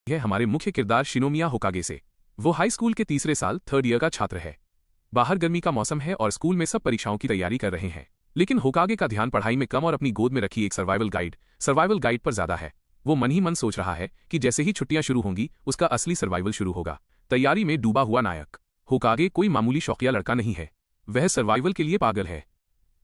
है हमारे मुख्य किरदार शिनोमिया होकागे से। वो हाई स्कूल के तीसरे साल 3rd ईयर का छात्र है। बाहर गर्मी का मौसम है और स्कूल में सब परीक्षाओं की तैयारी कर रहे हैं, लेकिन होकागे का ध्यान पढ़ाई में कम और अपनी गोद में रखी एक सर्वाइवल गाइड पर ज्यादा है। वो मन ही मन सोच रहा है कि जैसे ही छुट्टियां शुरू होंगी उसका असली सर्वाइवल शुरू होगा। तैयारी में डूबा हुआ नायक होकागे कोई मामूली शौकिया लड़का नहीं है, वह सर्वाइवल के लिए पागल है।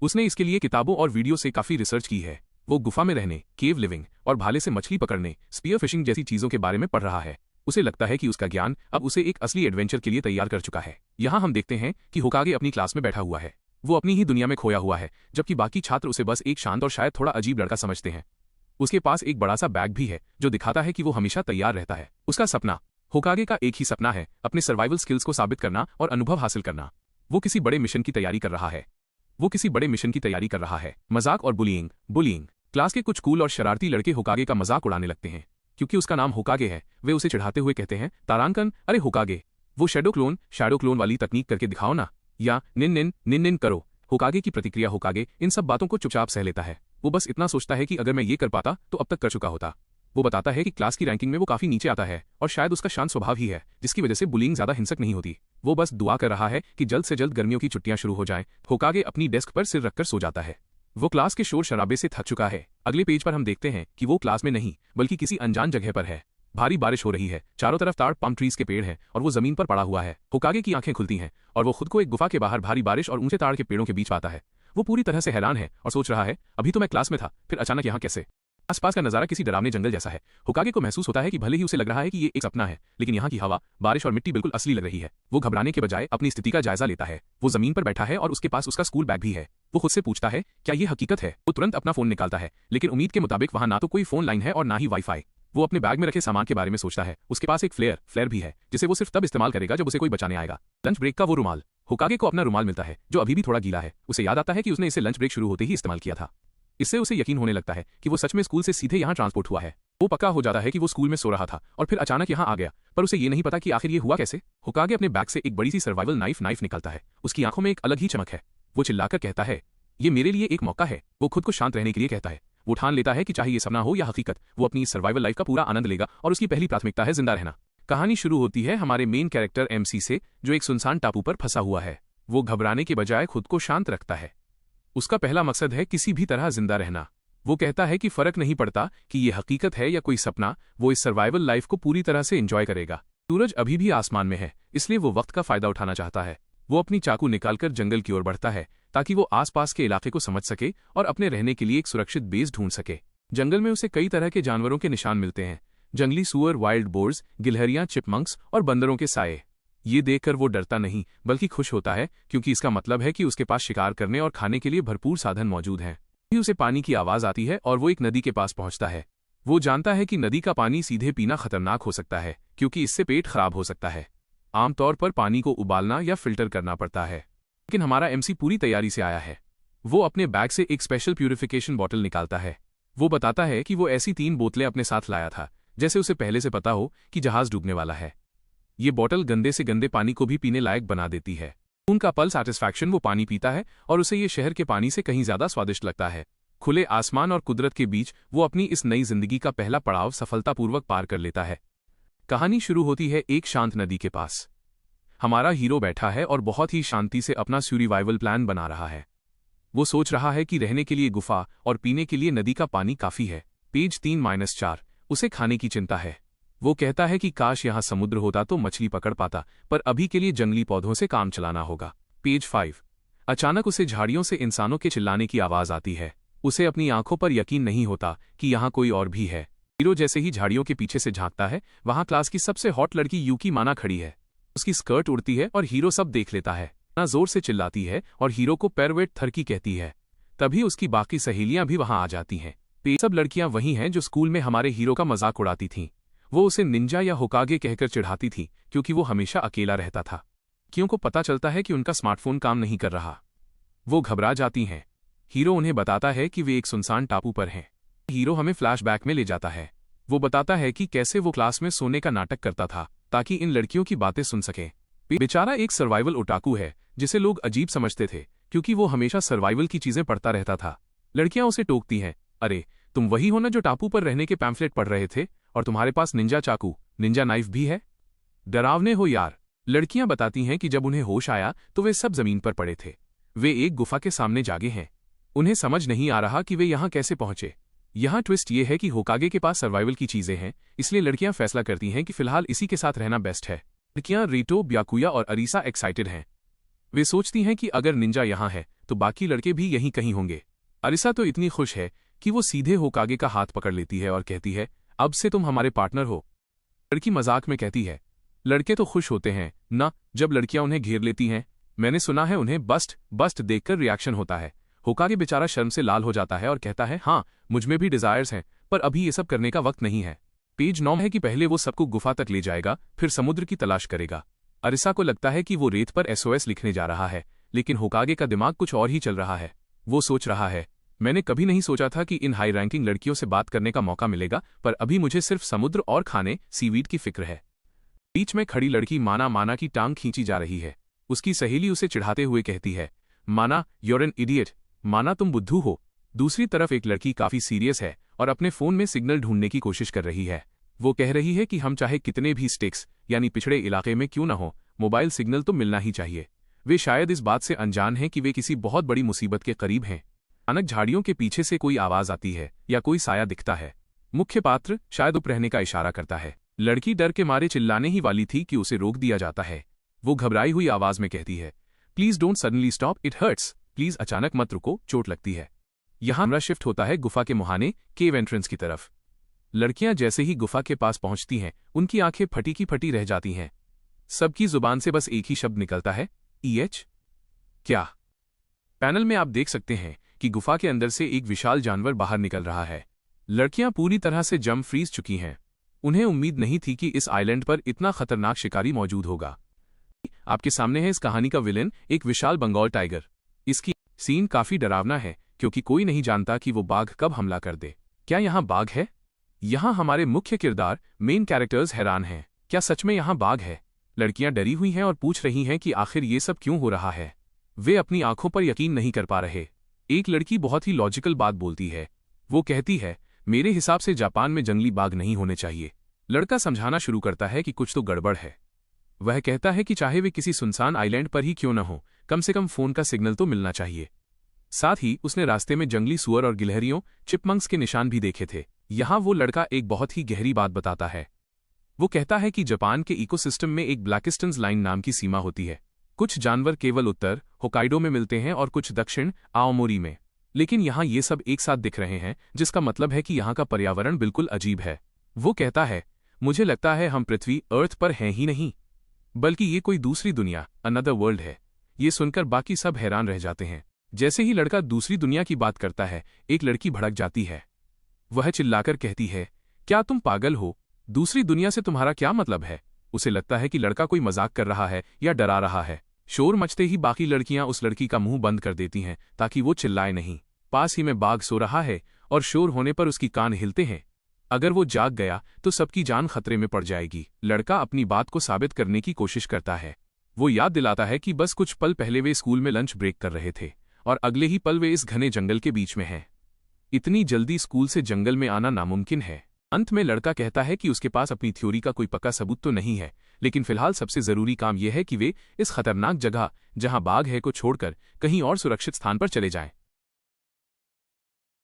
उसने इसके लिए किताबों और वीडियो से काफी रिसर्च की है। वो गुफा में रहने, केव लिविंग और भाले से मछली पकड़ने, स्पीयर फिशिंग जैसी चीजों के बारे में पढ़ रहा है। उसे लगता है कि उसका ज्ञान अब उसे एक असली एडवेंचर के लिए तैयार कर चुका है। यहाँ हम देखते हैं कि होकागे अपनी क्लास में बैठा हुआ है। वो अपनी ही दुनिया में खोया हुआ है, जबकि बाकी छात्र उसे बस एक शांत और शायद थोड़ा अजीब लड़का समझते हैं। उसके पास एक बड़ा सा बैग भी है जो दिखाता है कि वो हमेशा तैयार रहता है। उसका सपना, होकागे का एक ही सपना है, अपने सर्वाइवल स्किल्स को साबित करना और अनुभव हासिल करना। वो किसी बड़े मिशन की तैयारी कर रहा है। मजाक और बुलिंग। क्लास के कुछ कूल और शरारती लड़के होकागे का मजाक उड़ाने लगते हैं। क्योंकि उसका नाम होकागे है, वे उसे चिढ़ाते हुए कहते हैं, तारांकन, अरे होकागे, वो शैडो क्लोन वाली तकनीक करके दिखाओ ना, या निन करो। होकागे की प्रतिक्रिया, होकागे इन सब बातों को चुपचाप सह लेता है। वो बस इतना सोचता है कि अगर मैं ये कर पाता तो अब तक कर चुका होता। वो बताता है कि क्लास की रैंकिंग में वो काफी नीचे आता है और शायद उसका शांत स्वभाव ही है जिसकी वजह से बुलिंग ज्यादा हिंसक नहीं होती। वो बस दुआ कर रहा है कि जल्द से जल्द गर्मियों की छुट्टियां शुरू हो जाएं। होकागे अपनी डेस्क पर सिर रखकर सो जाता है। वो क्लास के शोर शराबे से थक चुका है। अगले पेज पर हम देखते हैं कि वो क्लास में नहीं बल्कि किसी अनजान जगह पर है। भारी बारिश हो रही है, चारों तरफ ताड़ पाम ट्रीज के पेड़ हैं और वो जमीन पर पड़ा हुआ है। होकागे की आंखें खुलती हैं और वो खुद को एक गुफा के बाहर भारी बारिश और ऊंचे ताड़ के पेड़ों के बीच पाता है। वो पूरी तरह से हैरान है और सोच रहा है, अभी तो मैं क्लास में था, फिर अचानक यहाँ कैसे? आसपास का नजारा किसी डरावने जंगल जैसा है। होकागे को महसूस होता है कि भले ही उसे लग रहा है कि ये एक सपना है, लेकिन यहाँ की हवा, बारिश और मिट्टी बिल्कुल असली लग रही है। वो घबराने के बजाय अपनी स्थिति का जायजा लेता है। वो जमीन पर बैठा है और उसके पास उसका स्कूल बैग भी है। वो खुद से पूछता है, क्या ये हकीकत है? वो तुरंत अपना फोन निकालता है, लेकिन उम्मीद के मुताबिक वहाँ ना तो कोई फोन लाइन है और ना ही वाईफाई। वो अपने बैग में रखे सामान के बारे में सोचता है। उसके पास एक फ्लेयर भी है जिसे वो सिर्फ तब इस्तेमाल करेगा जब उसे कोई बचाने आएगा। लंच ब्रेक का वो रुमाल। होकागे को अपना रुमाल मिलता है जो अभी भी थोड़ा गीला है। उसे याद आता है कि उसने इसे लंच ब्रेक शुरू होते ही इस्तेमाल किया था। इससे उसे यकीन होने लगता है कि वो सच में स्कूल से सीधे यहाँ ट्रांसपोर्ट हुआ है। वो पक्का हो जाता है कि वो स्कूल में सो रहा था और फिर अचानक यहाँ आ गया, पर उसे ये नहीं पता कि आखिर ये हुआ कैसे। होकागे अपने बैग से एक बड़ी सी सर्वाइवल नाइफ निकालता है। उसकी आंखों में एक अलग ही चमक है। वो चिल्लाकर कहता है, ये मेरे लिए एक मौका है। वो खुद को शांत रहने के लिए कहता है। वो ठान लेता है कि चाहे ये सपना हो या हकीकत, वो अपनी सर्वाइवल लाइफ का पूरा आनंद लेगा और उसकी पहली प्राथमिकता है जिंदा रहना। कहानी शुरू होती है हमारे मेन कैरेक्टर MC से, जो एक सुनसान टापू पर फंसा हुआ है। वो घबराने के बजाय खुद को शांत रखता है। उसका पहला मकसद है किसी भी तरह जिंदा रहना। वो कहता है कि फर्क नहीं पड़ता कि ये हकीकत है या कोई सपना, वो इस सर्वाइवल लाइफ को पूरी तरह से एंजॉय करेगा। सूरज अभी भी आसमान में है, इसलिए वो वक्त का फायदा उठाना चाहता है। वो अपनी चाकू निकालकर जंगल की ओर बढ़ता है ताकि वो आसपास के इलाके को समझ सके और अपने रहने के लिए एक सुरक्षित बेस ढूंढ सके। जंगल में उसे कई तरह के जानवरों के निशान मिलते हैं, जंगली सुअर, वाइल्ड बोर्स, गिलहरियां, चिपमंक्स और बंदरों के साए। ये देखकर वो डरता नहीं बल्कि खुश होता है, क्योंकि इसका मतलब है कि उसके पास शिकार करने और खाने के लिए भरपूर साधन मौजूद हैं। उसे पानी की आवाज आती है और वो एक नदी के पास पहुंचता है। वो जानता है कि नदी का पानी सीधे पीना खतरनाक हो सकता है, क्योंकि इससे पेट खराब हो सकता है। आमतौर पर पानी को उबालना या फिल्टर करना पड़ता है, लेकिन हमारा MC पूरी तैयारी से आया है। वो अपने बैग से एक स्पेशल प्यूरिफिकेशन बॉटल निकालता है। वो बताता है कि वो ऐसी 3 बोतलें अपने साथ लाया था, जैसे उसे पहले से पता हो कि जहाज डूबने वाला है। ये बोतल गंदे से गंदे पानी को भी पीने लायक बना देती है। उनका पल सैटिस्फैक्शन, वो पानी पीता है और उसे ये शहर के पानी से कहीं ज्यादा स्वादिष्ट लगता है। खुले आसमान और कुदरत के बीच वो अपनी इस नई जिंदगी का पहला पड़ाव सफलतापूर्वक पार कर लेता है। कहानी शुरू होती है एक शांत नदी के पास। हमारा हीरो बैठा है और बहुत ही शांति से अपना सर्वाइवल प्लान बना रहा है। वो सोच रहा है कि रहने के लिए गुफा और पीने के लिए नदी का पानी काफी है। पेज 3-4। उसे खाने की चिंता है। वो कहता है कि काश यहाँ समुद्र होता तो मछली पकड़ पाता, पर अभी के लिए जंगली पौधों से काम चलाना होगा। पेज 5। अचानक उसे झाड़ियों से इंसानों के चिल्लाने की आवाज आती है। उसे अपनी आंखों पर यकीन नहीं होता कि यहाँ कोई और भी है। हीरो जैसे ही झाड़ियों के पीछे से झांकता है, वहां क्लास की सबसे हॉट लड़की यूकी माना खड़ी है। उसकी स्कर्ट उड़ती है और हीरो सब देख लेता है। ना जोर से चिल्लाती है और हीरो को पैरवेट थरकी कहती है। तभी उसकी बाकी सहेलियां भी वहां आ जाती हैं। सब लड़कियां वही हैं जो स्कूल में हमारे हीरो का मजाक उड़ाती थीं। वो उसे निंजा या होकागे कहकर चिढ़ाती थी, क्योंकि वो हमेशा अकेला रहता था। लड़कियों को पता चलता है कि उनका स्मार्टफोन काम नहीं कर रहा। वो घबरा जाती हैं। हीरो उन्हें बताता है कि वे एक सुनसान टापू पर हैं। हीरो हमें फ्लैशबैक में ले जाता है। वो बताता है कि कैसे वो क्लास में सोने का नाटक करता था ताकि इन लड़कियों की बातें सुन सके। बेचारा एक सर्वाइवल ओटाकू है जिसे लोग अजीब समझते थे, क्योंकि वो हमेशा सर्वाइवल की चीजें पढ़ता रहता था। लड़कियां उसे टोकती हैं, अरे तुम वही हो ना जो टापू पर रहने के पैम्फलेट पढ़ रहे थे, और तुम्हारे पास निंजा चाकू, निंजा नाइफ भी है? डरावने हो यार। लड़कियां बताती हैं कि जब उन्हें होश आया तो वे सब जमीन पर पड़े थे। वे एक गुफा के सामने जागे हैं। उन्हें समझ नहीं आ रहा कि वे यहां कैसे पहुंचे। यहां ट्विस्ट ये है कि होकागे के पास सर्वाइवल की चीजें हैं, इसलिए लड़कियां फैसला करती हैं कि फिलहाल इसी के साथ रहना बेस्ट है। लड़कियां रीटो, ब्याकुया और अरीसा एक्साइटेड हैं। वे सोचती हैं कि अगर निंजा यहां है तो बाकी लड़के भी यहीं कहीं होंगे। अरीसा तो इतनी खुश है कि वो सीधे होकागे का हाथ पकड़ लेती है और कहती है, अब से तुम हमारे पार्टनर हो। लड़की मजाक में कहती है, लड़के तो खुश होते हैं ना जब लड़कियां उन्हें घेर लेती हैं। मैंने सुना है उन्हें बस्ट देखकर रिएक्शन होता है। होकागे बेचारा शर्म से लाल हो जाता है और कहता है, हाँ मुझमें भी डिजायर्स हैं, पर अभी ये सब करने का वक्त नहीं है। पेज 9 है कि पहले वो सबको गुफा तक ले जाएगा, फिर समुद्र की तलाश करेगा। अरिसा को लगता है कि वो रेत पर एसओएस लिखने जा रहा है, लेकिन होकागे का दिमाग कुछ और ही चल रहा है। वो सोच रहा है, मैंने कभी नहीं सोचा था कि इन हाई रैंकिंग लड़कियों से बात करने का मौका मिलेगा, पर अभी मुझे सिर्फ समुद्र और खाने सीवीड की फिक्र है। बीच में खड़ी लड़की माना की टांग खींची जा रही है। उसकी सहेली उसे चिढ़ाते हुए कहती है, माना यूर एन इडियट, माना तुम बुद्धू हो। दूसरी तरफ एक लड़की काफी सीरियस है और अपने फोन में सिग्नल ढूंढने की कोशिश कर रही है। वो कह रही है कि हम चाहे कितने भी स्टिक्स यानी पिछड़े इलाके में क्यों न हो, मोबाइल सिग्नल तो मिलना ही चाहिए। वे शायद इस बात से अनजान हैं कि वे किसी बहुत बड़ी मुसीबत के करीब हैं। अचानक झाड़ियों के पीछे से कोई आवाज आती है या कोई साया दिखता है। मुख्य पात्र शायद उप रहने का इशारा करता है। लड़की डर के मारे चिल्लाने ही वाली थी कि उसे रोक दिया जाता है। वो घबराई हुई आवाज में कहती है, please don't suddenly stop, it hurts. Please अचानक मत रुको, चोट लगती है। यहां हमरा शिफ्ट होता है गुफा के मुहाने केव एंट्रेंस की तरफ। लड़कियां जैसे ही गुफा के पास पहुंचती हैं, उनकी आंखें फटी की फटी रह जाती हैं। सबकी जुबान से बस एक ही शब्द निकलता है, ईएच। क्या? पैनल में आप देख सकते हैं कि गुफा के अंदर से एक विशाल जानवर बाहर निकल रहा है। लड़कियां पूरी तरह से जम फ्रीज चुकी हैं। उन्हें उम्मीद नहीं थी कि इस आइलैंड पर इतना खतरनाक शिकारी मौजूद होगा। आपके सामने है इस कहानी का विलेन, एक विशाल बंगाल टाइगर। इसकी सीन काफी डरावना है क्योंकि कोई नहीं जानता कि वो बाघ कब हमला कर दे। क्या यहाँ बाघ है? यहाँ हमारे मुख्य किरदार मेन कैरेक्टर्स हैरान हैं। क्या सच में यहाँ बाघ है? लड़कियां डरी हुई हैं और पूछ रही हैं कि आखिर ये सब क्यों हो रहा है। वे अपनी आंखों पर यकीन नहीं कर पा रहे। एक लड़की बहुत ही लॉजिकल बात बोलती है। वो कहती है, मेरे हिसाब से जापान में जंगली बाघ नहीं होने चाहिए। लड़का समझाना शुरू करता है कि कुछ तो गड़बड़ है। वह कहता है कि चाहे वे किसी सुनसान आइलैंड पर ही क्यों न हो, कम से कम फोन का सिग्नल तो मिलना चाहिए। साथ ही उसने रास्ते में जंगली सुअर और गिलहरियों चिपमंक्स के निशान भी देखे थे। यहाँ वो लड़का एक बहुत ही गहरी बात बताता है। वो कहता है कि जापान के इकोसिस्टम में एक ब्लैकिस्टन्स लाइन नाम की सीमा होती है। कुछ जानवर केवल उत्तर होकाइडो में मिलते हैं और कुछ दक्षिण आओमोरी में, लेकिन यहाँ ये सब एक साथ दिख रहे हैं, जिसका मतलब है कि यहाँ का पर्यावरण बिल्कुल अजीब है। वो कहता है, मुझे लगता है हम पृथ्वी अर्थ पर हैं ही नहीं, बल्कि ये कोई दूसरी दुनिया अनदर वर्ल्ड है। ये सुनकर बाकी सब हैरान रह जाते हैं। जैसे ही लड़का दूसरी दुनिया की बात करता है, एक लड़की भड़क जाती है। वह चिल्लाकर कहती है, क्या तुम पागल हो? दूसरी दुनिया से तुम्हारा क्या मतलब है? उसे लगता है कि लड़का कोई मजाक कर रहा है या डरा रहा है। शोर मचते ही बाकी लड़कियां उस लड़की का मुंह बंद कर देती हैं ताकि वो चिल्लाए नहीं। पास ही में बाघ सो रहा है और शोर होने पर उसकी कान हिलते हैं। अगर वो जाग गया तो सबकी जान खतरे में पड़ जाएगी। लड़का अपनी बात को साबित करने की कोशिश करता है। वो याद दिलाता है कि बस कुछ पल पहले वे स्कूल में लंच ब्रेक कर रहे थे और अगले ही पल वे इस घने जंगल के बीच में हैं। इतनी जल्दी स्कूल से जंगल में आना नामुमकिन है। अंत में लड़का कहता है कि उसके पास अपनी थ्योरी का कोई पक्का सबूत तो नहीं है, लेकिन फिलहाल सबसे जरूरी काम यह है कि वे इस खतरनाक जगह जहां बाघ है को छोड़कर कहीं और सुरक्षित स्थान पर चले जाएं।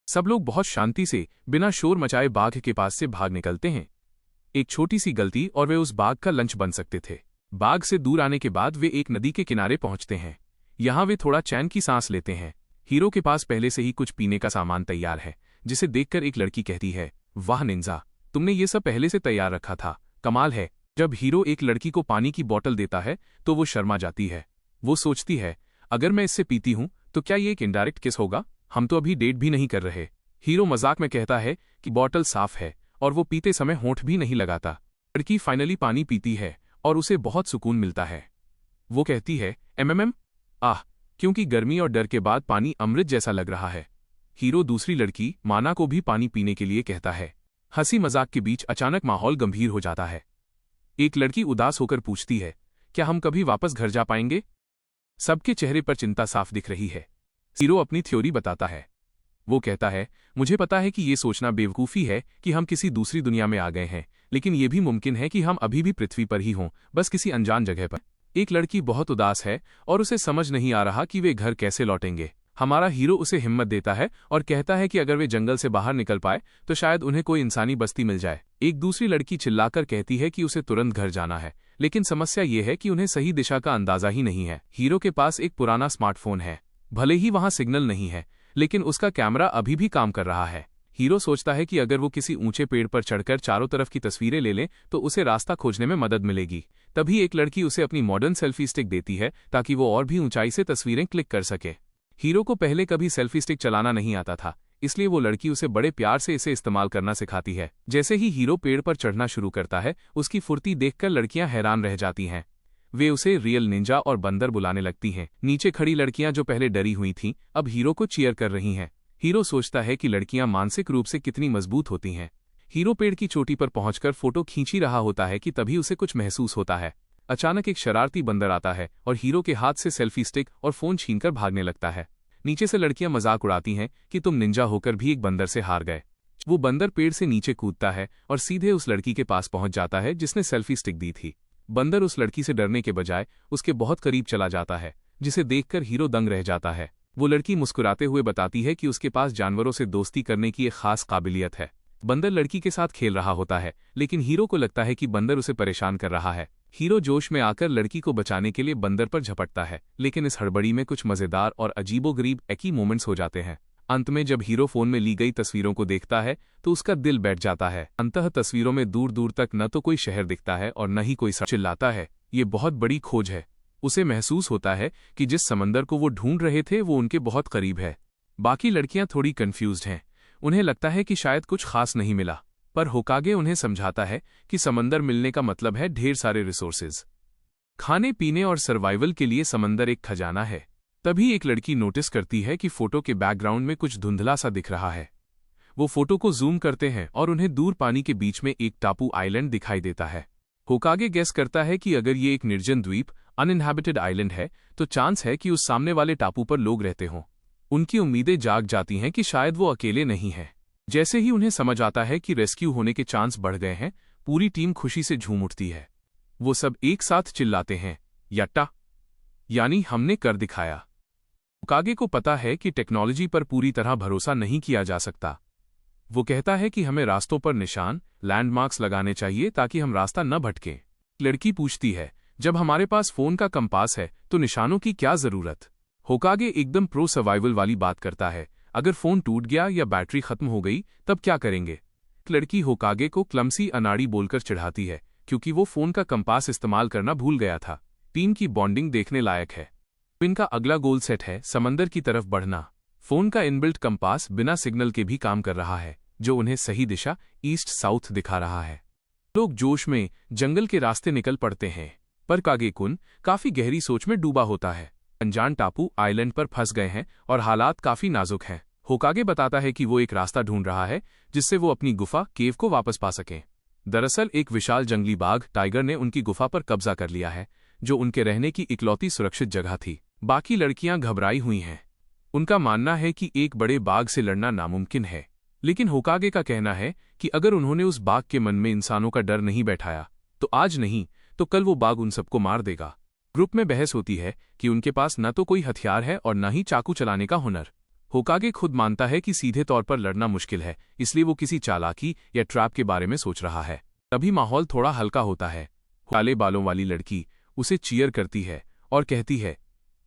सब लोग बहुत शांति से बिना शोर मचाए बाघ के पास से भाग निकलते हैं। एक छोटी सी गलती और वे उस बाघ का लंच बन सकते थे। बाघ से दूर आने के बाद वे एक नदी के किनारे पहुंचते हैं। यहाँ वे थोड़ा चैन की सांस लेते हैं। हीरो के पास पहले से ही कुछ पीने का सामान तैयार है, जिसे देखकर एक लड़की कहती है, वाह निंजा, तुमने ये सब पहले से तैयार रखा था, कमाल है। जब हीरो एक लड़की को पानी की बोतल देता है तो वो शर्मा जाती है। वो सोचती है, अगर मैं इससे पीती हूं तो क्या ये एक इनडायरेक्ट किस होगा? हम तो अभी डेट भी नहीं कर रहे। हीरो मजाक में कहता है कि बोतल साफ है और वो पीते समय होंठ भी नहीं लगाता। लड़की फाइनली पानी पीती है और उसे बहुत सुकून मिलता है। वो कहती है, आह, क्योंकि गर्मी और डर के बाद पानी अमृत जैसा लग रहा है। हीरो दूसरी लड़की माना को भी पानी पीने के लिए कहता है। हंसी मजाक के बीच अचानक माहौल गंभीर हो जाता है। एक लड़की उदास होकर पूछती है, क्या हम कभी वापस घर जा पाएंगे? सबके चेहरे पर चिंता साफ दिख रही है। हीरो अपनी थ्योरी बताता है। वो कहता है, मुझे पता है कि ये सोचना बेवकूफ़ी है कि हम किसी दूसरी दुनिया में आ गए हैं, लेकिन ये भी मुमकिन है कि हम अभी भी पृथ्वी पर ही हों, बस किसी अनजान जगह पर। एक लड़की बहुत उदास है और उसे समझ नहीं आ रहा कि वे घर कैसे लौटेंगे। हमारा हीरो उसे हिम्मत देता है और कहता है कि अगर वे जंगल से बाहर निकल पाए तो शायद उन्हें कोई इंसानी बस्ती मिल जाए। एक दूसरी लड़की चिल्लाकर कहती है कि उसे तुरंत घर जाना है, लेकिन समस्या ये है कि उन्हें सही दिशा का अंदाजा ही नहीं है। हीरो के पास एक पुराना स्मार्टफोन है, भले ही वहां सिग्नल नहीं है, लेकिन उसका कैमरा अभी भी काम कर रहा है। हीरो सोचता है कि अगर वो किसी ऊंचे पेड़ पर चढ़कर चारों तरफ की तस्वीरें ले लें तो उसे रास्ता खोजने में मदद मिलेगी। तभी एक लड़की उसे अपनी मॉडर्न सेल्फी स्टिक देती है ताकि वो और भी ऊंचाई से तस्वीरें क्लिक कर सके। हीरो को पहले कभी सेल्फी स्टिक चलाना नहीं आता था, इसलिए वो लड़की उसे बड़े प्यार से इसे इस्तेमाल करना सिखाती है। जैसे ही हीरो पेड़ पर चढ़ना शुरू करता है, उसकी फुर्ती देखकर लड़कियां हैरान रह जाती हैं। वे उसे रियल निंजा और बंदर बुलाने लगती हैं। नीचे खड़ी लड़कियां जो पहले डरी हुई थीं, अब हीरो को चीयर कर रही हैं। हीरो सोचता है कि लड़कियां मानसिक रूप से कितनी मजबूत होती हैं। हीरो पेड़ की चोटी पर पहुंचकर फोटो खींच ही रहा होता है कि तभी उसे कुछ महसूस होता है। अचानक एक शरारती बंदर आता है और हीरो के हाथ से सेल्फी स्टिक और फोन छीनकर भागने लगता है। नीचे से लड़कियां मजाक उड़ाती हैं कि तुम निंजा होकर भी एक बंदर से हार गए। वो बंदर पेड़ से नीचे कूदता है और सीधे उस लड़की के पास पहुंच जाता है जिसने सेल्फी स्टिक दी थी। बंदर उस लड़की से डरने के बजाय उसके बहुत करीब चला जाता है, जिसे देखकर हीरो दंग रह जाता है। वो लड़की मुस्कुराते हुए बताती है कि उसके पास जानवरों से दोस्ती करने की एक खास काबिलियत है। बंदर लड़की के साथ खेल रहा होता है, लेकिन हीरो को लगता है कि बंदर उसे परेशान कर रहा है। हीरो जोश में आकर लड़की को बचाने के लिए बंदर पर झपटता है, लेकिन इस हड़बड़ी में कुछ मजेदार और अजीबोगरीब एकी मोमेंट्स हो जाते हैं। अंत में जब हीरो फोन में ली गई तस्वीरों को देखता है तो उसका दिल बैठ जाता है। अंततः तस्वीरों में दूर दूर तक न तो कोई शहर दिखता है और न ही कोई सड़क। चिल्लाता है, ये बहुत बड़ी खोज है। उसे महसूस होता है कि जिस समंदर को वो ढूंढ रहे थे वो उनके बहुत करीब है। बाकी लड़कियां थोड़ी कंफ्यूज्ड हैं, उन्हें लगता है कि शायद कुछ खास नहीं मिला, पर होकागे उन्हें समझाता है कि समंदर मिलने का मतलब है ढेर सारे रिसोर्सेज। खाने पीने और सर्वाइवल के लिए समंदर एक खजाना है। तभी एक लड़की नोटिस करती है कि फोटो के बैकग्राउंड में कुछ धुंधला सा दिख रहा है। वो फोटो को जूम करते हैं और उन्हें दूर पानी के बीच में एक टापू आइलैंड दिखाई देता है। होकागे गेस करता है कि अगर ये एक निर्जन द्वीप अनइनहैबिटेड आइलैंड है तो चांस है कि उस सामने वाले टापू पर लोग रहते हों। उनकी उम्मीदें जाग जाती हैं कि शायद वो अकेले नहीं हैं। जैसे ही उन्हें समझ आता है कि रेस्क्यू होने के चांस बढ़ गए हैं, पूरी टीम खुशी से झूम उठती है। वो सब एक साथ चिल्लाते हैं, यट्टा, यानी हमने कर दिखाया। होकागे को पता है कि टेक्नोलॉजी पर पूरी तरह भरोसा नहीं किया जा सकता। वो कहता है कि हमें रास्तों पर निशान, लैंडमार्क्स लगाने चाहिए ताकि हम रास्ता न भटकें। लड़की पूछती है, जब हमारे पास फोन का कंपास है तो निशानों की क्या जरूरत? होकागे एकदम प्रो सर्वाइवल वाली बात करता है, अगर फोन टूट गया या बैटरी खत्म हो गई तब क्या करेंगे? लड़की होकागे को क्लमसी अनाड़ी बोलकर चिढ़ाती है क्योंकि वो फोन का कंपास इस्तेमाल करना भूल गया था। टीम की बॉन्डिंग देखने लायक है। इनका अगला गोल सेट है समंदर की तरफ बढ़ना। फोन का इनबिल्ट कंपास बिना सिग्नल के भी काम कर रहा है, जो उन्हें सही दिशा ईस्ट साउथ दिखा रहा है। लोग जोश में जंगल के रास्ते निकल पड़ते हैं, पर कागे-कुन काफी गहरी सोच में डूबा होता है। अनजान टापू आइलैंड पर फंस गए हैं और हालात काफी नाजुक हैं। होकागे बताता है कि वो एक रास्ता ढूंढ रहा है जिससे वो अपनी गुफा केव को वापस पा सकें। दरअसल एक विशाल जंगली बाघ टाइगर ने उनकी गुफा पर कब्जा कर लिया है, जो उनके रहने की इकलौती सुरक्षित जगह थी। बाकी लड़कियां घबराई हुई हैं। उनका मानना है कि एक बड़े बाघ से लड़ना नामुमकिन है, लेकिन होकागे का कहना है कि अगर उन्होंने उस बाघ के मन में इंसानों का डर नहीं बैठाया तो आज नहीं तो कल वो बाघ उन सबको मार देगा। ग्रुप में बहस होती है कि उनके पास न तो कोई हथियार है और न ही चाकू चलाने का हुनर। होकागे खुद मानता है कि सीधे तौर पर लड़ना मुश्किल है, इसलिए वो किसी चालाकी या ट्रैप के बारे में सोच रहा है। तभी माहौल थोड़ा हल्का होता है। काले बालों वाली लड़की उसे चीयर करती है और कहती है,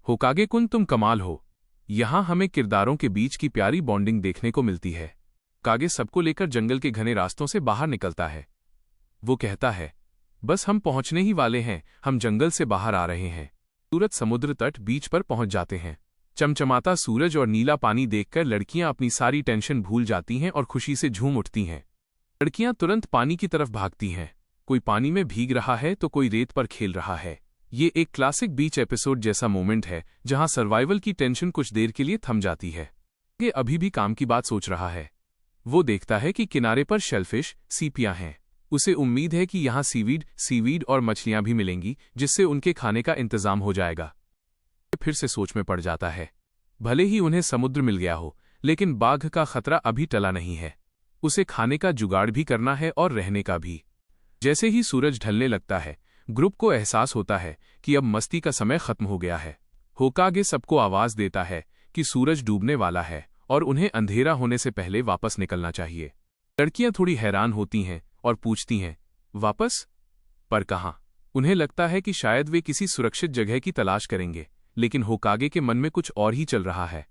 होकागे-कुन तुम कमाल हो। यहाँ हमें किरदारों के बीच की प्यारी बॉन्डिंग देखने को मिलती है। होकागे सबको लेकर जंगल के घने रास्तों से बाहर निकलता है। वो कहता है, बस हम पहुंचने ही वाले हैं, हम जंगल से बाहर आ रहे हैं। सूरज समुद्र तट बीच पर पहुंच जाते हैं। चमचमाता सूरज और नीला पानी देखकर लड़कियां अपनी सारी टेंशन भूल जाती हैं और खुशी से झूम उठती हैं। लड़कियां तुरंत पानी की तरफ भागती हैं। कोई पानी में भीग रहा है तो कोई रेत पर खेल रहा है। ये एक क्लासिक बीच एपिसोड जैसा मोमेंट है जहां सर्वाइवल की टेंशन कुछ देर के लिए थम जाती है। ये अभी भी काम की बात सोच रहा है। वो देखता है कि किनारे पर शेलफिश, सीपियां हैं। उसे उम्मीद है कि यहाँ सीवीड और मछलियां भी मिलेंगी, जिससे उनके खाने का इंतजाम हो जाएगा। फिर से सोच में पड़ जाता है। भले ही उन्हें समुद्र मिल गया हो, लेकिन बाघ का खतरा अभी टला नहीं है। उसे खाने का जुगाड़ भी करना है और रहने का भी। जैसे ही सूरज ढलने लगता है, ग्रुप को एहसास होता है कि अब मस्ती का समय खत्म हो गया है। होकागे सबको आवाज देता है कि सूरज डूबने वाला है और उन्हें अंधेरा होने से पहले वापस निकलना चाहिए। लड़कियां थोड़ी हैरान होती हैं और पूछती हैं, वापस? पर कहाँ? उन्हें लगता है कि शायद वे किसी सुरक्षित जगह की तलाश करेंगे, लेकिन होकागे के मन में कुछ और ही चल रहा है।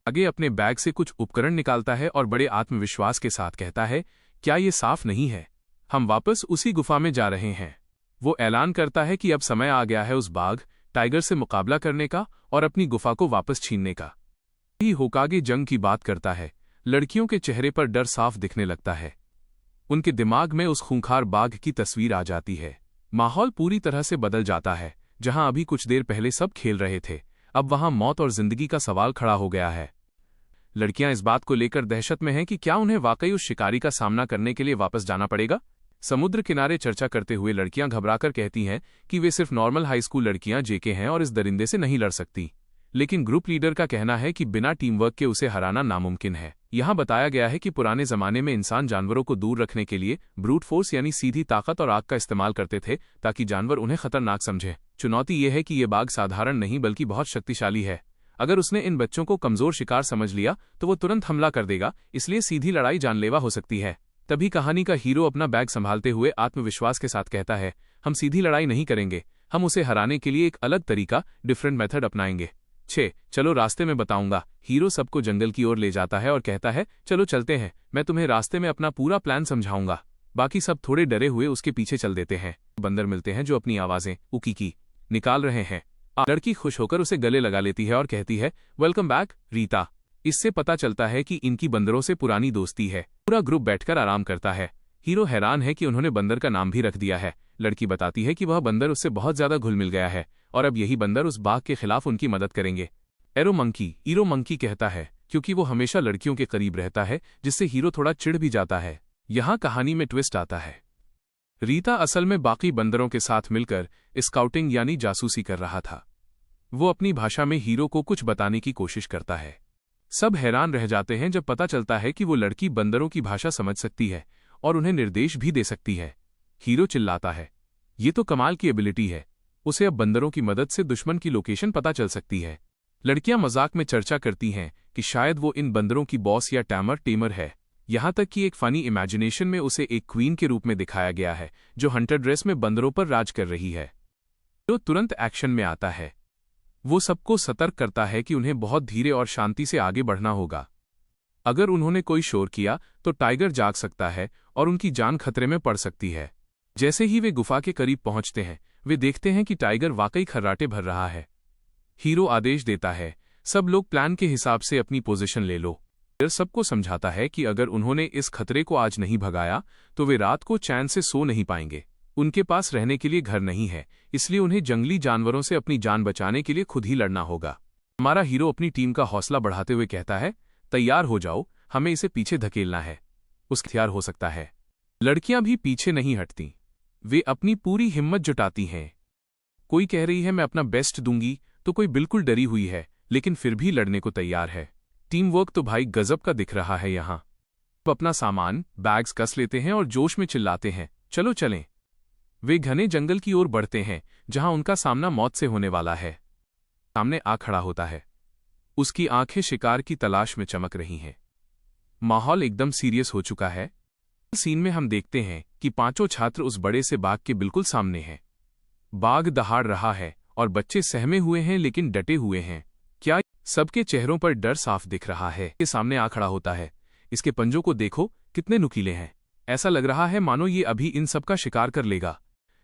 आगे अपने बैग से कुछ उपकरण निकालता है और बड़े आत्मविश्वास के साथ कहता है, क्या ये साफ नहीं है? हम वापस उसी गुफा में जा रहे हैं। वो ऐलान करता है कि अब समय आ गया है उस बाघ टाइगर से मुकाबला करने का और अपनी गुफा को वापस छीनने का। ही होकागे जंग की बात करता है, लड़कियों के चेहरे पर डर साफ दिखने लगता है। उनके दिमाग में उस खूंखार बाघ की तस्वीर आ जाती है। माहौल पूरी तरह से बदल जाता है। जहां अभी कुछ देर पहले सब खेल रहे थे, अब वहां मौत और जिंदगी का सवाल खड़ा हो गया है। लड़कियां इस बात को लेकर दहशत में हैं कि क्या उन्हें वाकई उस शिकारी का सामना करने के लिए वापस जाना पड़ेगा। समुद्र किनारे चर्चा करते हुए लड़कियां घबराकर कहती हैं कि वे सिर्फ नॉर्मल हाई स्कूल लड़कियां जेके हैं और इस दरिंदे से नहीं लड़ सकती। लेकिन ग्रुप लीडर का कहना है कि बिना टीम वर्क के उसे हराना नामुमकिन है। यहाँ बताया गया है कि पुराने जमाने में इंसान जानवरों को दूर रखने के लिए ब्रूट फोर्स यानी सीधी ताकत और आग का इस्तेमाल करते थे ताकि जानवर उन्हें खतरनाक समझे। चुनौती ये है कि ये बाघ साधारण नहीं बल्कि बहुत शक्तिशाली है। अगर उसने इन बच्चों को कमजोर शिकार समझ लिया तो वो तुरंत हमला कर देगा, इसलिए सीधी लड़ाई जानलेवा हो सकती है। तभी कहानी का हीरो अपना बैग संभालते हुए आत्मविश्वास के साथ कहता है, हम सीधी लड़ाई नहीं करेंगे, हम उसे हराने के लिए एक अलग तरीका, डिफरेंट मेथड अपनाएंगे। चलो रास्ते में बताऊंगा। हीरो सबको जंगल की ओर ले जाता है और कहता है, चलो चलते हैं, मैं तुम्हें रास्ते में अपना पूरा प्लान समझाऊंगा। बाकी सब थोड़े डरे हुए उसके पीछे चल देते हैं। बंदर मिलते हैं जो अपनी आवाजें उकी निकाल रहे हैं। लड़की खुश होकर उसे गले लगा लेती है और कहती है, वेलकम बैक रीता। इससे पता चलता है कि इनकी बंदरों से पुरानी दोस्ती है। पूरा ग्रुप बैठकर आराम करता है। हीरो हैरान है कि उन्होंने बंदर का नाम भी रख दिया है। लड़की बताती है कि वह बंदर उससे बहुत ज्यादा घुल मिल गया है और अब यही बंदर उस बाघ के खिलाफ उनकी मदद करेंगे। ईरो मंकी कहता है, क्योंकि वो हमेशा लड़कियों के करीब रहता है, जिससे हीरो थोड़ा चिढ़ भी जाता है। यहाँ कहानी में ट्विस्ट आता है। रीता असल में बाकी बंदरों के साथ मिलकर स्काउटिंग यानी जासूसी कर रहा था। वो अपनी भाषा में हीरो को कुछ बताने की कोशिश करता है। सब हैरान रह जाते हैं जब पता चलता है कि वो लड़की बंदरों की भाषा समझ सकती है और उन्हें निर्देश भी दे सकती है। हीरो चिल्लाता है, ये तो कमाल की एबिलिटी है, उसे अब बंदरों की मदद से दुश्मन की लोकेशन पता चल सकती है। लड़कियां मजाक में चर्चा करती हैं कि शायद वो इन बंदरों की बॉस या टेमर है। यहां तक कि एक फनी इमेजिनेशन में उसे एक क्वीन के रूप में दिखाया गया है जो हंटर ड्रेस में बंदरों पर राज कर रही है। तो तुरंत एक्शन में आता है। वो सबको सतर्क करता है कि उन्हें बहुत धीरे और शांति से आगे बढ़ना होगा। अगर उन्होंने कोई शोर किया तो टाइगर जाग सकता है और उनकी जान खतरे में पड़ सकती है। जैसे ही वे गुफा के करीब पहुंचते हैं, वे देखते हैं कि टाइगर वाकई खर्राटे भर रहा है। हीरो आदेश देता है, सब लोग प्लान के हिसाब से अपनी पोजीशन ले लो। फिर सबको समझाता है कि अगर उन्होंने इस खतरे को आज नहीं भगाया तो वे रात को चैन से सो नहीं पाएंगे। उनके पास रहने के लिए घर नहीं है, इसलिए उन्हें जंगली जानवरों से अपनी जान बचाने के लिए खुद ही लड़ना होगा। हमारा हीरो अपनी टीम का हौसला बढ़ाते हुए कहता है, तैयार हो जाओ, हमें इसे पीछे धकेलना है। उसका हथियार हो सकता है। लड़कियां भी पीछे नहीं हटती, वे अपनी पूरी हिम्मत जुटाती हैं। कोई कह रही है मैं अपना बेस्ट दूंगी, तो कोई बिल्कुल डरी हुई है लेकिन फिर भी लड़ने को तैयार है। टीम वर्क तो भाई गजब का दिख रहा है यहाँ। वो अपना सामान बैग्स कस लेते हैं और जोश में चिल्लाते हैं, चलो चलें। वे घने जंगल की ओर बढ़ते हैं जहां उनका सामना मौत से होने वाला है। सामने आ खड़ा होता है। उसकी आंखें शिकार की तलाश में चमक रही हैं। माहौल एकदम सीरियस हो चुका है। सीन में हम देखते हैं कि पांचों छात्र उस बड़े से बाघ के बिल्कुल सामने हैं। बाघ दहाड़ रहा है और बच्चे सहमे हुए हैं लेकिन डटे हुए हैं। क्या सबके चेहरों पर डर साफ दिख रहा है। के सामने आ खड़ा होता है। इसके पंजों को देखो, कितने नुकीले हैं। ऐसा लग रहा है मानो ये अभी इन सब का शिकार कर लेगा।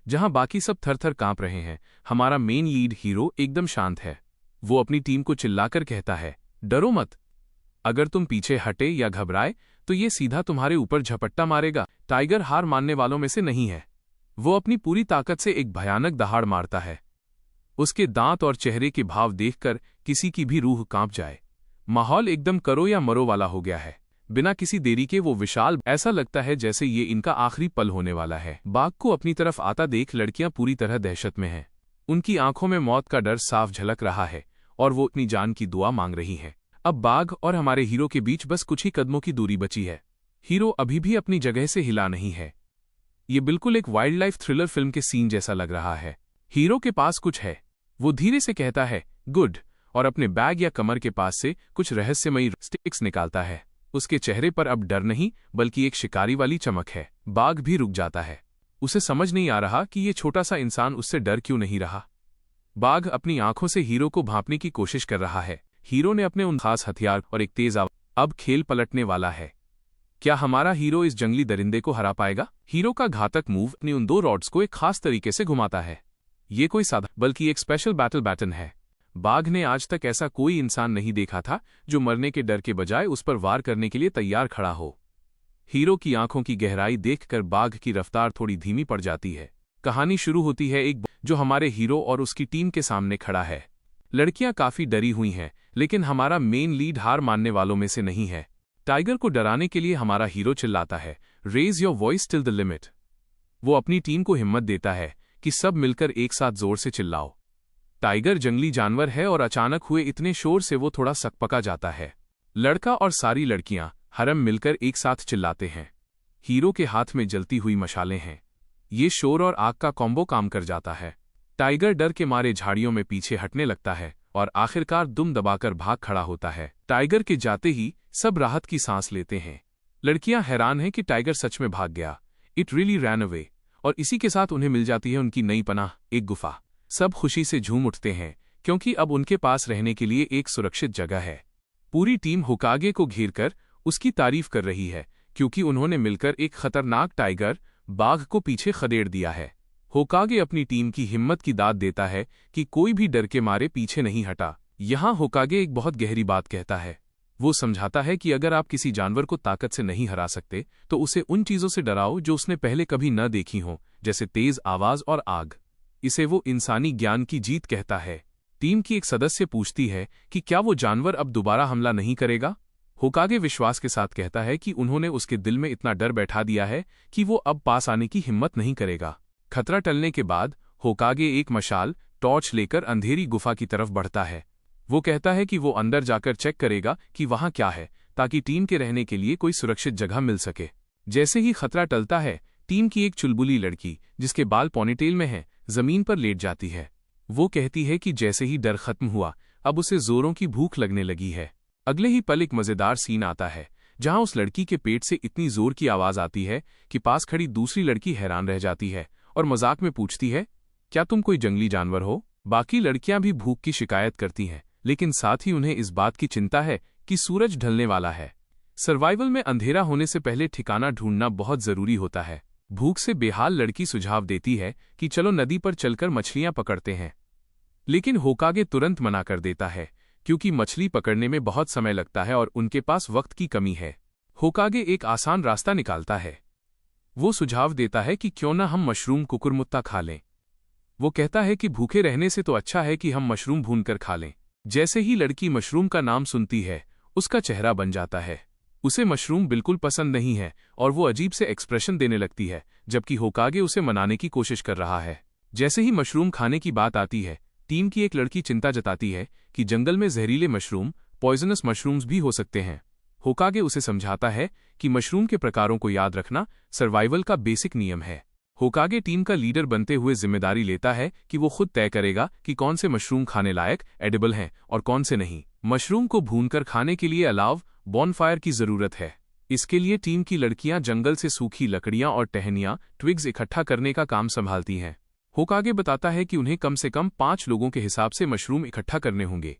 जहां बाकी सब थर-थर कांप रहे हैं, हमारा मेन लीड हीरो एकदम शांत है। वो अपनी टीम को चिल्लाकर कहता है, डरो मत। अगर तुम पीछे हटे या घबराए तो ये सीधा तुम्हारे ऊपर झपट्टा मारेगा। टाइगर हार मानने वालों में से नहीं है। वो अपनी पूरी ताकत से एक भयानक दहाड़ मारता है। उसके दांत और चेहरे के भाव देखकर किसी की भी रूह कांप जाए। माहौल एकदम करो या मरो वाला हो गया है। बिना किसी देरी के वो विशाल, ऐसा लगता है जैसे ये इनका आखिरी पल होने वाला है। बाघ को अपनी तरफ आता देख लड़कियां पूरी तरह दहशत में हैं। उनकी आंखों में मौत का डर साफ झलक रहा है और वो अपनी जान की दुआ मांग रही हैं। अब बाघ और हमारे हीरो के बीच बस कुछ ही कदमों की दूरी बची है। हीरो अभी भी अपनी जगह से हिला नहीं है। ये बिल्कुल एक वाइल्ड लाइफ थ्रिलर फिल्म के सीन जैसा लग रहा है। हीरो के पास कुछ है, वो धीरे से कहता है गुड, और अपने बैग या कमर के पास से कुछ रहस्यमयी स्टिक्स निकालता है। उसके चेहरे पर अब डर नहीं बल्कि एक शिकारी वाली चमक है। बाघ भी रुक जाता है। उसे समझ नहीं आ रहा कि ये छोटा सा इंसान उससे डर क्यों नहीं रहा। बाघ अपनी आंखों से हीरो को भांपने की कोशिश कर रहा है। हीरो ने अपने उन खास हथियार और एक तेज आवाज। अब खेल पलटने वाला है। क्या हमारा हीरो इस जंगली दरिंदे को हरा पाएगा? हीरो का घातक मूव अपनी उन 2 रॉड्स को एक खास तरीके से घुमाता है। ये कोई साधा बल्कि एक स्पेशल बैटल बैटन है। बाघ ने आज तक ऐसा कोई इंसान नहीं देखा था जो मरने के डर के बजाय उस पर वार करने के लिए तैयार खड़ा हो। हीरो की आंखों की गहराई देखकर बाघ की रफ्तार थोड़ी धीमी पड़ जाती है। कहानी शुरू होती है एक जो हमारे हीरो और उसकी टीम के सामने खड़ा है। लड़कियां काफी डरी हुई हैं, लेकिन हमारा मेन लीड हार मानने वालों में से नहीं है। टाइगर को डराने के लिए हमारा हीरो चिल्लाता है raise your voice till the limit. वो अपनी टीम को हिम्मत देता है कि सब मिलकर एक साथ जोर से चिल्लाओ। टाइगर जंगली जानवर है और अचानक हुए इतने शोर से वो थोड़ा सकपका जाता है। लड़का और सारी लड़कियां हरम मिलकर एक साथ चिल्लाते हैं। हीरो के हाथ में जलती हुई मशालें हैं। ये शोर और आग का कॉम्बो काम कर जाता है। टाइगर डर के मारे झाड़ियों में पीछे हटने लगता है और आखिरकार दुम दबाकर भाग खड़ा होता है। टाइगर के जाते ही सब राहत की सांस लेते हैं। लड़कियां हैरान हैं कि टाइगर सच में भाग गया। It really ran away. और इसी के साथ उन्हें मिल जाती है उनकी नई पनाह, एक गुफा। सब खुशी से झूम उठते हैं क्योंकि अब उनके पास रहने के लिए एक सुरक्षित जगह है। पूरी टीम होकागे को घेरकर उसकी तारीफ कर रही है क्योंकि उन्होंने मिलकर एक खतरनाक टाइगर बाघ को पीछे खदेड़ दिया है। होकागे अपनी टीम की हिम्मत की दाद देता है कि कोई भी डर के मारे पीछे नहीं हटा। यहाँ होकागे एक बहुत गहरी बात कहता है। वो समझाता है कि अगर आप किसी जानवर को ताकत से नहीं हरा सकते तो उसे उन चीजों से डराओ जो उसने पहले कभी न देखी हों, जैसे तेज आवाज और आग। इसे वो इंसानी ज्ञान की जीत कहता है। टीम की एक सदस्य पूछती है कि क्या वो जानवर अब दोबारा हमला नहीं करेगा। होकागे विश्वास के साथ कहता है कि उन्होंने उसके दिल में इतना डर बैठा दिया है कि वो अब पास आने की हिम्मत नहीं करेगा। खतरा टलने के बाद होकागे एक मशाल टॉर्च लेकर अंधेरी गुफा की तरफ बढ़ता है। वो कहता है कि वो अंदर जाकर चेक करेगा कि वहां क्या है, ताकि टीम के रहने के लिए कोई सुरक्षित जगह मिल सके। जैसे ही खतरा टलता है, टीम की एक चुलबुली लड़की जिसके बाल पोनीटेल में हैं, जमीन पर लेट जाती है। वो कहती है कि जैसे ही डर खत्म हुआ, अब उसे जोरों की भूख लगने लगी है। अगले ही पल एक मजेदार सीन आता है जहां उस लड़की के पेट से इतनी जोर की आवाज आती है कि पास खड़ी दूसरी लड़की हैरान रह जाती है और मजाक में पूछती है, क्या तुम कोई जंगली जानवर हो? बाकी लड़कियां भी भूख की शिकायत करती हैं, लेकिन साथ ही उन्हें इस बात की चिंता है कि सूरज ढलने वाला है। सर्वाइवल में अंधेरा होने से पहले ठिकाना ढूंढना बहुत जरूरी होता है। भूख से बेहाल लड़की सुझाव देती है कि चलो नदी पर चलकर मछलियां पकड़ते हैं, लेकिन होकागे तुरंत मना कर देता है क्योंकि मछली पकड़ने में बहुत समय लगता है और उनके पास वक्त की कमी है। होकागे एक आसान रास्ता निकालता है। वो सुझाव देता है कि क्यों न हम मशरूम कुकुरमुत्ता खा लें। वो कहता है कि भूखे रहने से तो अच्छा है कि हम मशरूम भूनकर खा लें। जैसे ही लड़की मशरूम का नाम सुनती है, उसका चेहरा बन जाता है। उसे मशरूम बिल्कुल पसंद नहीं है और वो अजीब से एक्सप्रेशन देने लगती है, जबकि होकागे उसे मनाने की कोशिश कर रहा है। जैसे ही मशरूम खाने की बात आती है, टीम की एक लड़की चिंता जताती है कि जंगल में जहरीले मशरूम, पॉइजनस मशरूम्स भी हो सकते हैं। होकागे उसे समझाता है कि मशरूम के प्रकारों को याद रखना सर्वाइवल का बेसिक नियम है। होकागे टीम का लीडर बनते हुए जिम्मेदारी लेता है कि वो खुद तय करेगा कि कौन से मशरूम खाने लायक एडिबल हैं और कौन से नहीं। मशरूम को भूनकर खाने के लिए अलाव बॉनफायर की जरूरत है। इसके लिए टीम की लड़कियां जंगल से सूखी लकड़ियां और टहनियां ट्विग्स इकट्ठा करने का काम संभालती हैं। होकागे बताता है कि उन्हें कम से कम 5 लोगों के हिसाब से मशरूम इकट्ठा करने होंगे।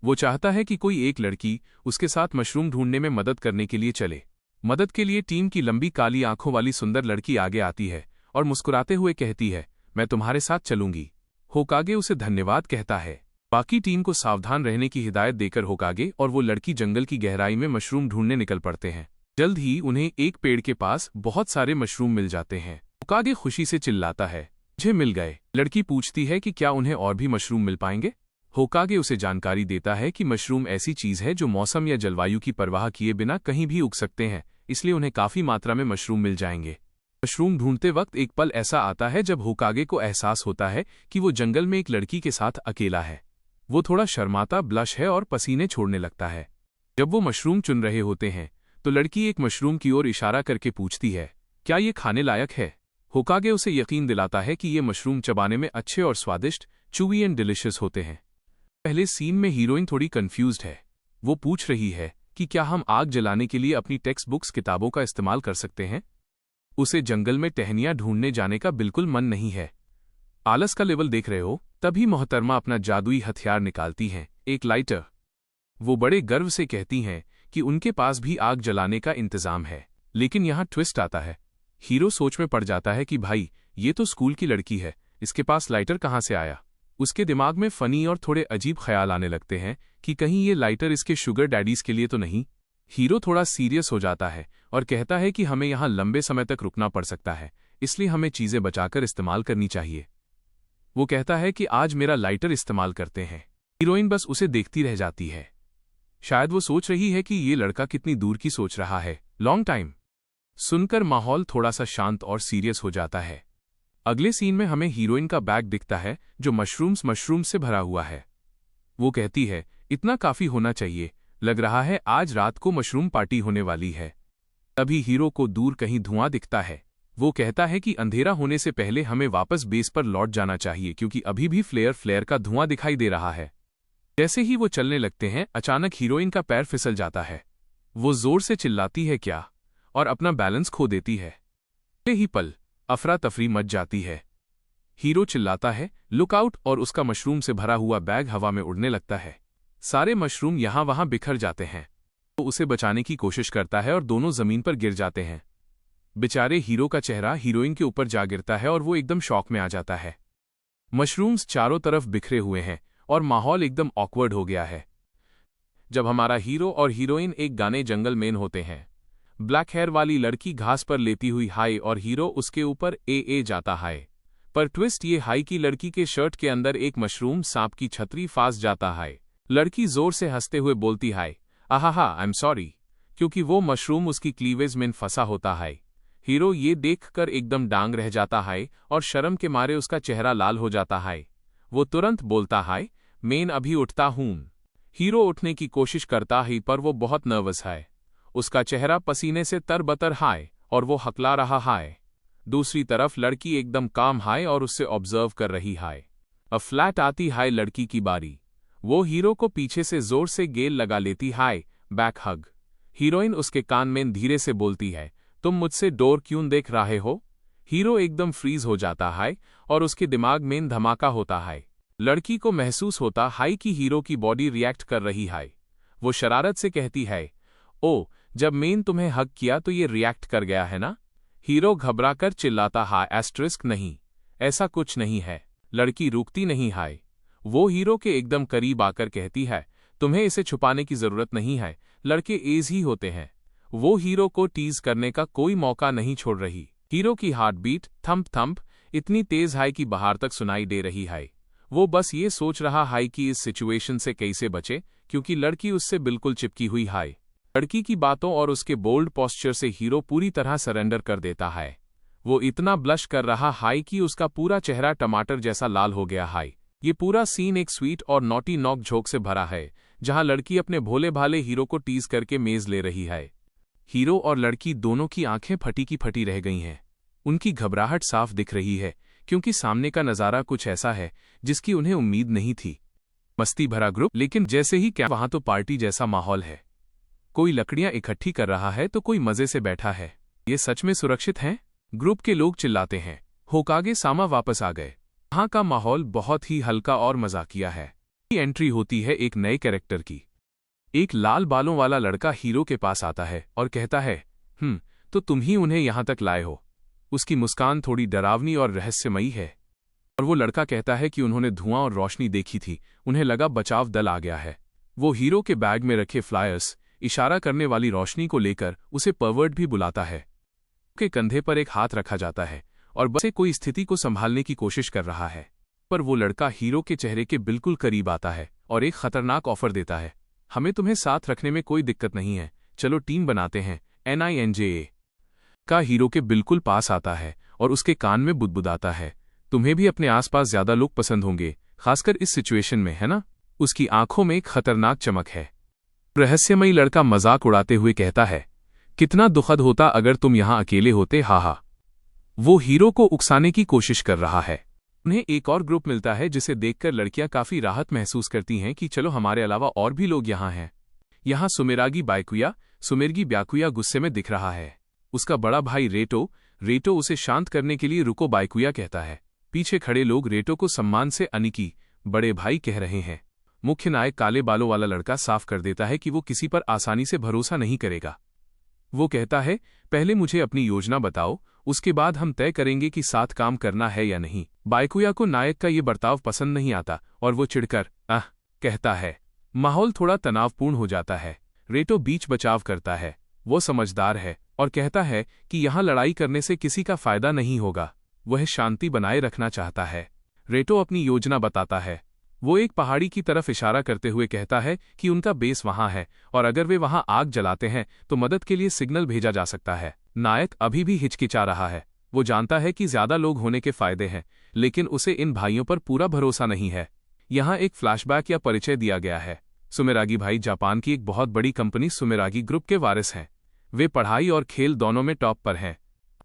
वो चाहता है कि कोई एक लड़की उसके साथ मशरूम ढूंढने में मदद करने के लिए चले। मदद के लिए टीम की लंबी काली आंखों वाली सुंदर लड़की आगे आती है और मुस्कुराते हुए कहती है, मैं तुम्हारे साथ चलूंगी। होकागे उसे धन्यवाद कहता है। बाकी टीम को सावधान रहने की हिदायत देकर होकागे और वो लड़की जंगल की गहराई में मशरूम ढूंढने निकल पड़ते हैं। जल्द ही उन्हें एक पेड़ के पास बहुत सारे मशरूम मिल जाते हैं। होकागे खुशी से चिल्लाता है, मुझे मिल गए। लड़की पूछती है कि क्या उन्हें और भी मशरूम मिल पाएंगे। होकागे उसे जानकारी देता है कि मशरूम ऐसी चीज है जो मौसम या जलवायु की परवाह किए बिना कहीं भी उग सकते हैं, इसलिए उन्हें काफी मात्रा में मशरूम मिल जाएंगे। मशरूम ढूंढते वक्त एक पल ऐसा आता है जब होकागे को एहसास होता है कि वो जंगल में एक लड़की के साथ अकेला है। वो थोड़ा शर्माता, ब्लश है और पसीने छोड़ने लगता है। जब वो मशरूम चुन रहे होते हैं तो लड़की एक मशरूम की ओर इशारा करके पूछती है, क्या ये खाने लायक है? होकागे उसे यकीन दिलाता है कि ये मशरूम चबाने में अच्छे और स्वादिष्ट, चूवी एंड डिलिशियस होते हैं। पहले सीन में हीरोइन थोड़ी कंफ्यूज्ड है। वो पूछ रही है कि क्या हम आग जलाने के लिए अपनी टेक्स्ट बुक्स किताबों का इस्तेमाल कर सकते हैं? उसे जंगल में टहनियां ढूंढने जाने का बिल्कुल मन नहीं है। आलस का लेवल देख रहे हो? तभी मोहतरमा अपना जादुई हथियार निकालती हैं, एक लाइटर। वो बड़े गर्व से कहती हैं कि उनके पास भी आग जलाने का इंतजाम है। लेकिन यहाँ ट्विस्ट आता है। हीरो सोच में पड़ जाता है कि भाई, ये तो स्कूल की लड़की है, इसके पास लाइटर कहाँ से आया? उसके दिमाग में फनी और थोड़े अजीब ख्याल आने लगते हैं कि कहीं ये लाइटर इसके शुगर डैडीज के लिए तो नहीं। हीरो थोड़ा सीरियस हो जाता है और कहता है कि हमें यहाँ लंबे समय तक रुकना पड़ सकता है, इसलिए हमें चीजें बचाकर इस्तेमाल करनी चाहिए। वो कहता है कि आज मेरा लाइटर इस्तेमाल करते हैं। हीरोइन बस उसे देखती रह जाती है। शायद वो सोच रही है कि ये लड़का कितनी दूर की सोच रहा है। लॉन्ग टाइम सुनकर माहौल थोड़ा सा शांत और सीरियस हो जाता है। अगले सीन में हमें हीरोइन का बैग दिखता है जो मशरूम से भरा हुआ है। वो कहती है, इतना काफी होना चाहिए, लग रहा है आज रात को मशरूम पार्टी होने वाली है। तभी हीरो को दूर कहीं धुआं दिखता है। वो कहता है कि अंधेरा होने से पहले हमें वापस बेस पर लौट जाना चाहिए क्योंकि अभी भी फ्लेयर का धुआं दिखाई दे रहा है। जैसे ही वो चलने लगते हैं, अचानक हीरोइन का पैर फिसल जाता है। वो जोर से चिल्लाती है क्या और अपना बैलेंस खो देती है। अगले ही पल अफरा तफरी मच जाती है। हीरो चिल्लाता है, लुक आउट, और उसका मशरूम से भरा हुआ बैग हवा में उड़ने लगता है। सारे मशरूम यहां वहां बिखर जाते हैं। वो उसे बचाने की कोशिश करता है और दोनों जमीन पर गिर जाते हैं। बेचारे हीरो का चेहरा हीरोइन के ऊपर जा गिरता है और वो एकदम शॉक में आ जाता है। मशरूम्स चारों तरफ बिखरे हुए हैं और माहौल एकदम ऑकवर्ड हो गया है। जब हमारा हीरो और हीरोइन एक गाने जंगल में होते हैं, ब्लैक हेयर वाली लड़की घास पर लेती हुई हाय और हीरो उसके ऊपर ए जाता हाय। पर ट्विस्ट ये हाई की लड़की के शर्ट के अंदर एक मशरूम सांप की छतरी फांस जाता हाय। लड़की जोर से हंसते हुए बोलती हाय, आहा आई एम सॉरी, क्योंकि वो मशरूम उसकी क्लीवेज में फंसा होता है। हीरो ये देखकर एकदम डांग रह जाता है और शर्म के मारे उसका चेहरा लाल हो जाता है। वो तुरंत बोलता है, मैं अभी उठता हूं। हीरो उठने की कोशिश करता है पर वो बहुत नर्वस है। उसका चेहरा पसीने से तरबतर है और वो हकला रहा है। दूसरी तरफ लड़की एकदम काम है और उससे ऑब्जर्व कर रही है। अब फ्लैट आती है लड़की की बारी। वो हीरो को पीछे से जोर से गेल लगा लेती है, बैक हग। हीरोइन उसके कान में धीरे से बोलती है, तुम मुझसे डोर क्यों देख रहे हो? हीरो एकदम फ्रीज हो जाता है और उसके दिमाग में धमाका होता है। लड़की को महसूस होता है कि हीरो की बॉडी रिएक्ट कर रही है। वो शरारत से कहती है, ओ, जब मैंने तुम्हें हग किया तो ये रिएक्ट कर गया है ना? हीरो घबराकर चिल्लाता है, एस्टरिस्क नहीं, ऐसा कुछ नहीं है। लड़की रुकती नहीं है। वो हीरो के एकदम करीब आकर कहती है, तुम्हें इसे छुपाने की जरूरत नहीं है, लड़के एज ही होते हैं। वो हीरो को टीज करने का कोई मौका नहीं छोड़ रही। हीरो की हार्ट बीट थंप थंप इतनी तेज है कि बाहर तक सुनाई दे रही है। वो बस ये सोच रहा है कि इस सिचुएशन से कैसे बचे, क्योंकि लड़की उससे बिल्कुल चिपकी हुई है। लड़की की बातों और उसके बोल्ड पोस्चर से हीरो पूरी तरह सरेंडर कर देता है। वो इतना ब्लश कर रहा है कि उसका पूरा चेहरा टमाटर जैसा लाल हो गया है। ये पूरा सीन एक स्वीट और नॉटी नॉक जोक से भरा है, जहां लड़की अपने भोले भाले हीरो को टीज करके मेज ले रही है। हीरो और लड़की दोनों की आंखें फटी की फटी रह गई हैं। उनकी घबराहट साफ दिख रही है क्योंकि सामने का नज़ारा कुछ ऐसा है जिसकी उन्हें उम्मीद नहीं थी। मस्ती भरा ग्रुप, लेकिन जैसे ही क्या वहां तो पार्टी जैसा माहौल है। कोई लकड़ियां इकट्ठी कर रहा है तो कोई मजे से बैठा है। ये सच में सुरक्षित हैं? ग्रुप के लोग चिल्लाते हैं। होकागे सामा वापस आ गए। वहां का माहौल बहुत ही हल्का और मजाकिया है। एंट्री होती है एक नए कैरेक्टर की। एक लाल बालों वाला लड़का हीरो के पास आता है और कहता है, तो तुम ही उन्हें यहां तक लाए हो। उसकी मुस्कान थोड़ी डरावनी और रहस्यमयी है। और वो लड़का कहता है कि उन्होंने धुआं और रोशनी देखी थी, उन्हें लगा बचाव दल आ गया है। वो हीरो के बैग में रखे फ्लायर्स, इशारा करने वाली रोशनी को लेकर उसे परवर्ट भी बुलाता है। उसके कंधे पर एक हाथ रखा जाता है और बस कोई स्थिति को संभालने की कोशिश कर रहा है। पर वो लड़का हीरो के चेहरे के बिल्कुल करीब आता है और एक खतरनाक ऑफर देता है, हमें तुम्हें साथ रखने में कोई दिक्कत नहीं है, चलो टीम बनाते हैं। NINJA का हीरो के बिल्कुल पास आता है और उसके कान में बुदबुदाता है, तुम्हें भी अपने आसपास ज्यादा लोग पसंद होंगे, खासकर इस सिचुएशन में, है ना? उसकी आंखों में एक खतरनाक चमक है। रहस्यमयी लड़का मजाक उड़ाते हुए कहता है, कितना दुखद होता अगर तुम यहां अकेले होते, हा। वो हीरो को उकसाने की कोशिश कर रहा है। उन्हें एक और ग्रुप मिलता है जिसे देखकर लड़कियां काफी राहत महसूस करती हैं कि चलो हमारे अलावा और भी लोग यहां हैं। यहां सुमेरागी बायकुया, सुमेरगी ब्याकुया गुस्से में दिख रहा है। उसका बड़ा भाई रेटो उसे शांत करने के लिए रुको बायकुया कहता है। पीछे खड़े लोग रेटो को सम्मान से अनिकी, बड़े भाई कह रहे हैं। मुख्य नायक काले बालों वाला लड़का साफ कर देता है कि वो किसी पर आसानी से भरोसा नहीं करेगा। वो कहता है, पहले मुझे अपनी योजना बताओ, उसके बाद हम तय करेंगे कि साथ काम करना है या नहीं। बायकुया को नायक का ये बर्ताव पसंद नहीं आता और वो चिढ़कर कहता है। माहौल थोड़ा तनावपूर्ण हो जाता है। रेटो बीच बचाव करता है। वो समझदार है और कहता है कि यहां लड़ाई करने से किसी का फायदा नहीं होगा। वह शांति बनाए रखना चाहता है। रेटो अपनी योजना बताता है। वो एक पहाड़ी की तरफ इशारा करते हुए कहता है कि उनका बेस वहां है और अगर वे वहां आग जलाते हैं तो मदद के लिए सिग्नल भेजा जा सकता है। नायक अभी भी हिचकिचा रहा है। वो जानता है कि ज्यादा लोग होने के फायदे हैं, लेकिन उसे इन भाइयों पर पूरा भरोसा नहीं है। यहाँ एक फ्लैशबैक या परिचय दिया गया है। सुमेरागी भाई जापान की एक बहुत बड़ी कंपनी सुमेरागी ग्रुप के वारिस हैं। वे पढ़ाई और खेल दोनों में टॉप पर हैं।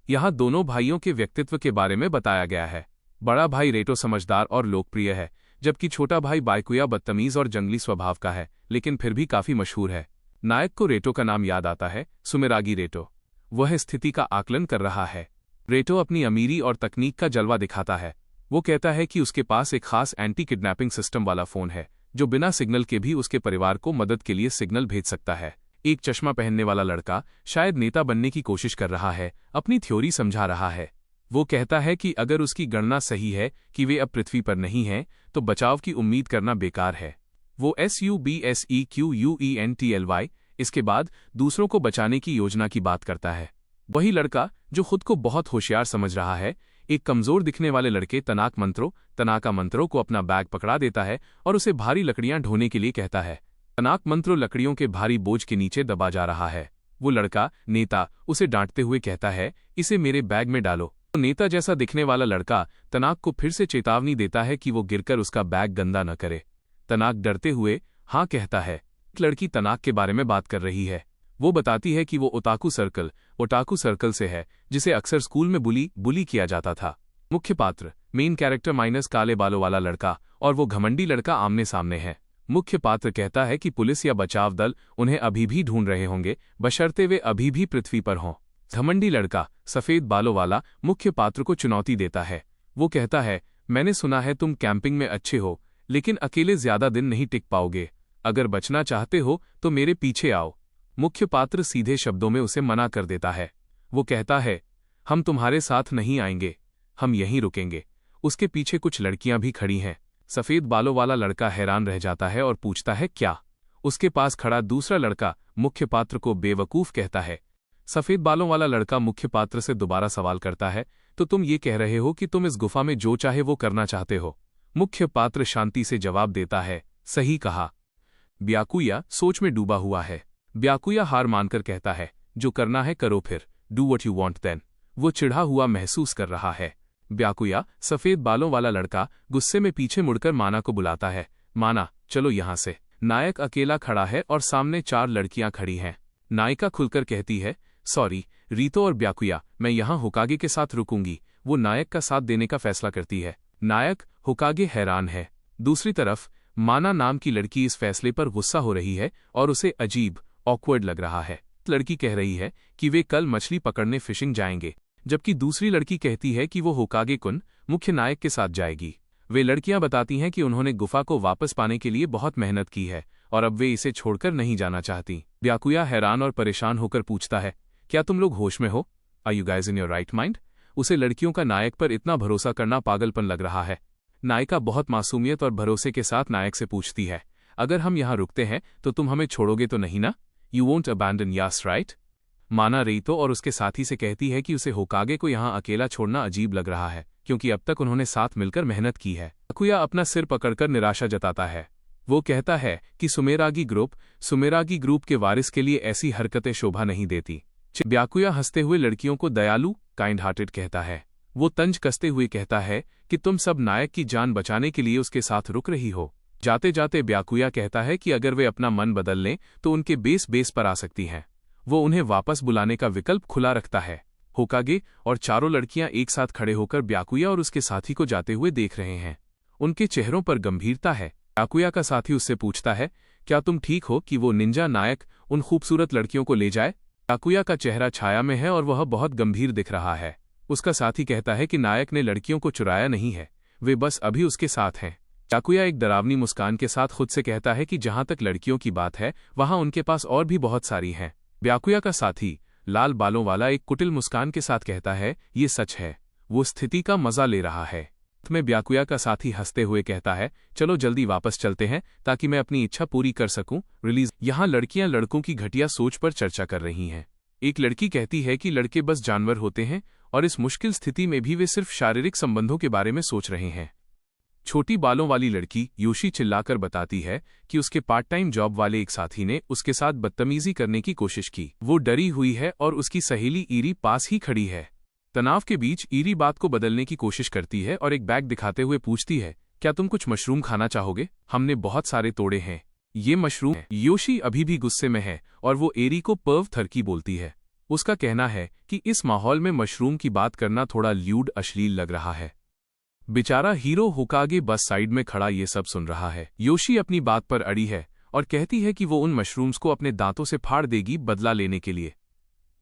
यहाँ दोनों भाइयों के व्यक्तित्व के बारे में बताया गया है। बड़ा भाई रेटो समझदार और लोकप्रिय है, जबकि छोटा भाई बायकुया बदतमीज और जंगली स्वभाव का है, लेकिन फिर भी काफी मशहूर है। नायक को रेटो का नाम याद आता है, सुमेरागी रेटो। वह स्थिति का आकलन कर रहा है। रेटो अपनी अमीरी और तकनीक का जलवा दिखाता है। वो कहता है कि उसके पास एक खास एंटी किडनैपिंग सिस्टम वाला फोन है, जो बिना सिग्नल के भी उसके परिवार को मदद के लिए सिग्नल भेज सकता है। एक चश्मा पहनने वाला लड़का शायद नेता बनने की कोशिश कर रहा है, अपनी थ्योरी समझा रहा है। वो कहता है कि अगर उसकी गणना सही है कि वे अब पृथ्वी पर नहीं हैं, तो बचाव की उम्मीद करना बेकार है। वो SUBSEQUENTLY इसके बाद दूसरों को बचाने की योजना की बात करता है। वही लड़का जो खुद को बहुत होशियार समझ रहा है, एक कमजोर दिखने वाले लड़के तनाका मंत्रो को अपना बैग पकड़ा देता है और उसे भारी लकड़ियां ढोने के लिए कहता है। तनाक मंत्रो लकड़ियों के भारी बोझ के नीचे दबा जा रहा है। वो लड़का नेता उसे डांटते हुए कहता है, इसे मेरे बैग में डालो। नेता जैसा दिखने वाला लड़का तनाक को फिर से चेतावनी देता है कि वो गिरकर उसका बैग गंदा न करे। तनाक डरते हुए हाँ कहता है। एक लड़की तनाक के बारे में बात कर रही है। वो बताती है कि वो ओटाकू सर्कल से है, जिसे अक्सर स्कूल में बुली किया जाता था। मुख्य पात्र मेन कैरेक्टर माइनस काले बालों वाला लड़का और वो घमंडी लड़का आमने सामने है। मुख्य पात्र कहता है कि पुलिस या बचाव दल उन्हें अभी भी ढूंढ रहे होंगे, बशर्ते वे अभी भी पृथ्वी पर हों। घमंडी लड़का सफेद बालों वाला मुख्य पात्र को चुनौती देता है। वो कहता है, मैंने सुना है तुम कैंपिंग में अच्छे हो, लेकिन अकेले ज्यादा दिन नहीं टिक पाओगे। अगर बचना चाहते हो तो मेरे पीछे आओ। मुख्य पात्र सीधे शब्दों में उसे मना कर देता है। वो कहता है, हम तुम्हारे साथ नहीं आएंगे, हम यहीं रुकेंगे। उसके पीछे कुछ लड़कियां भी खड़ी हैं। सफेद बालों वाला लड़का हैरान रह जाता है और पूछता है, क्या? उसके पास खड़ा दूसरा लड़का मुख्य पात्र को बेवकूफ कहता है। सफेद बालों वाला लड़का मुख्य पात्र से दोबारा सवाल करता है, तो तुम ये कह रहे हो कि तुम इस गुफा में जो चाहे वो करना चाहते हो? मुख्य पात्र शांति से जवाब देता है, सही कहा। ब्याकुया सोच में डूबा हुआ है। ब्याकुया हार मानकर कहता है, जो करना है करो फिर, do what you want then. वो चिढ़ा हुआ महसूस कर रहा है। ब्याकुया सफेद बालों वाला लड़का गुस्से में पीछे मुड़कर माना को बुलाता है। माना, चलो यहां से। नायक अकेला खड़ा है और सामने 4 लड़कियां खड़ी हैं। नायिका खुलकर कहती है, सॉरी रीतो और ब्याकुया, मैं यहां होकागे के साथ रुकूंगी। वो नायक का साथ देने का फैसला करती है। नायक होकागे हैरान है। दूसरी तरफ माना नाम की लड़की इस फैसले पर गुस्सा हो रही है और उसे अजीब ऑकवर्ड लग रहा है। लड़की कह रही है कि वे कल मछली पकड़ने फिशिंग जाएंगे, जबकि दूसरी लड़की कहती है कि वो होकागे कुन मुख्य नायक के साथ जाएगी। वे लड़कियां बताती हैं कि उन्होंने गुफा को वापस पाने के लिए बहुत मेहनत की है और अब वे इसे छोड़कर नहीं जाना चाहती। ब्याकुया हैरान और परेशान होकर पूछता है, क्या तुम लोग होश में हो? Are you guys in your right mind? उसे लड़कियों का नायक पर इतना भरोसा करना पागलपन लग रहा है। नायिका बहुत मासूमियत और भरोसे के साथ नायक से पूछती है, अगर हम यहाँ रुकते हैं तो तुम हमें छोड़ोगे तो नहीं ना? You won't abandon us right? माना रीतो और उसके साथी से कहती है कि उसे होकागे को यहाँ अकेला छोड़ना अजीब लग रहा है, क्योंकि अब तक उन्होंने साथ मिलकर मेहनत की है। ब्याकुया अपना सिर पकड़कर निराशा जताता है। वो कहता है कि सुमेरागी ग्रुप के वारिस के लिए ऐसी हरकतें शोभा नहीं देती। ब्याकुया हंसते हुए लड़कियों को दयालु काइंड हार्टेड कहता है। वो तंज कसते हुए कहता है कि तुम सब नायक की जान बचाने के लिए उसके साथ रुक रही हो। जाते जाते ब्याकुया कहता है कि अगर वे अपना मन बदल लें तो उनके बेस पर आ सकती हैं। वो उन्हें वापस बुलाने का विकल्प खुला रखता है। होकागे और चारों लड़कियां एक साथ खड़े होकर ब्याकुया और उसके साथी को जाते हुए देख रहे हैं। उनके चेहरों पर गंभीरता है। ब्याकुया का साथी उससे पूछता है, क्या तुम ठीक हो कि वो निंजा नायक उन खूबसूरत लड़कियों को ले जाए? ब्याकुया का चेहरा छाया में है और वह बहुत गंभीर दिख रहा है। उसका साथी कहता है कि नायक ने लड़कियों को चुराया नहीं है, वे बस अभी उसके साथ हैं। ब्याकुया एक डरावनी मुस्कान के साथ खुद से कहता है कि जहां तक लड़कियों की बात है वहां उनके पास और भी बहुत सारी हैं। ब्याकुया का साथी लाल बालों वाला एक कुटिल मुस्कान के साथ कहता है, ये सच है। वो स्थिति का मजा ले रहा है। में ब्याकुया का साथी हंसते हुए कहता है, चलो जल्दी वापस चलते हैं ताकि मैं अपनी इच्छा पूरी कर सकूं। रिलीज। यहाँ लड़कियां लड़कों की घटिया सोच पर चर्चा कर रही हैं। एक लड़की कहती है कि लड़के बस जानवर होते हैं और इस मुश्किल स्थिति में भी वे सिर्फ शारीरिक संबंधों के बारे में सोच रहे हैं। छोटी बालों वाली लड़की योशी चिल्लाकर बताती है कि उसके पार्ट टाइम जॉब वाले एक साथी ने उसके साथ बदतमीजी करने की कोशिश की। वो डरी हुई है और उसकी सहेली ईरी पास ही खड़ी है। तनाव के बीच ईरी बात को बदलने की कोशिश करती है और एक बैग दिखाते हुए पूछती है, क्या तुम कुछ मशरूम खाना चाहोगे? हमने बहुत सारे तोड़े हैं। ये मशरूम है। योशी अभी भी गुस्से में है और वो ईरी को पर्व थरकी बोलती है। उसका कहना है कि इस माहौल में मशरूम की बात करना थोड़ा ल्यूड अश्लील लग रहा है। बेचारा हीरो होकागे बस साइड में खड़ा ये सब सुन रहा है। योशी अपनी बात पर अड़ी है और कहती है कि वो उन मशरूम्स को अपने दांतों से फाड़ देगी बदला लेने के लिए।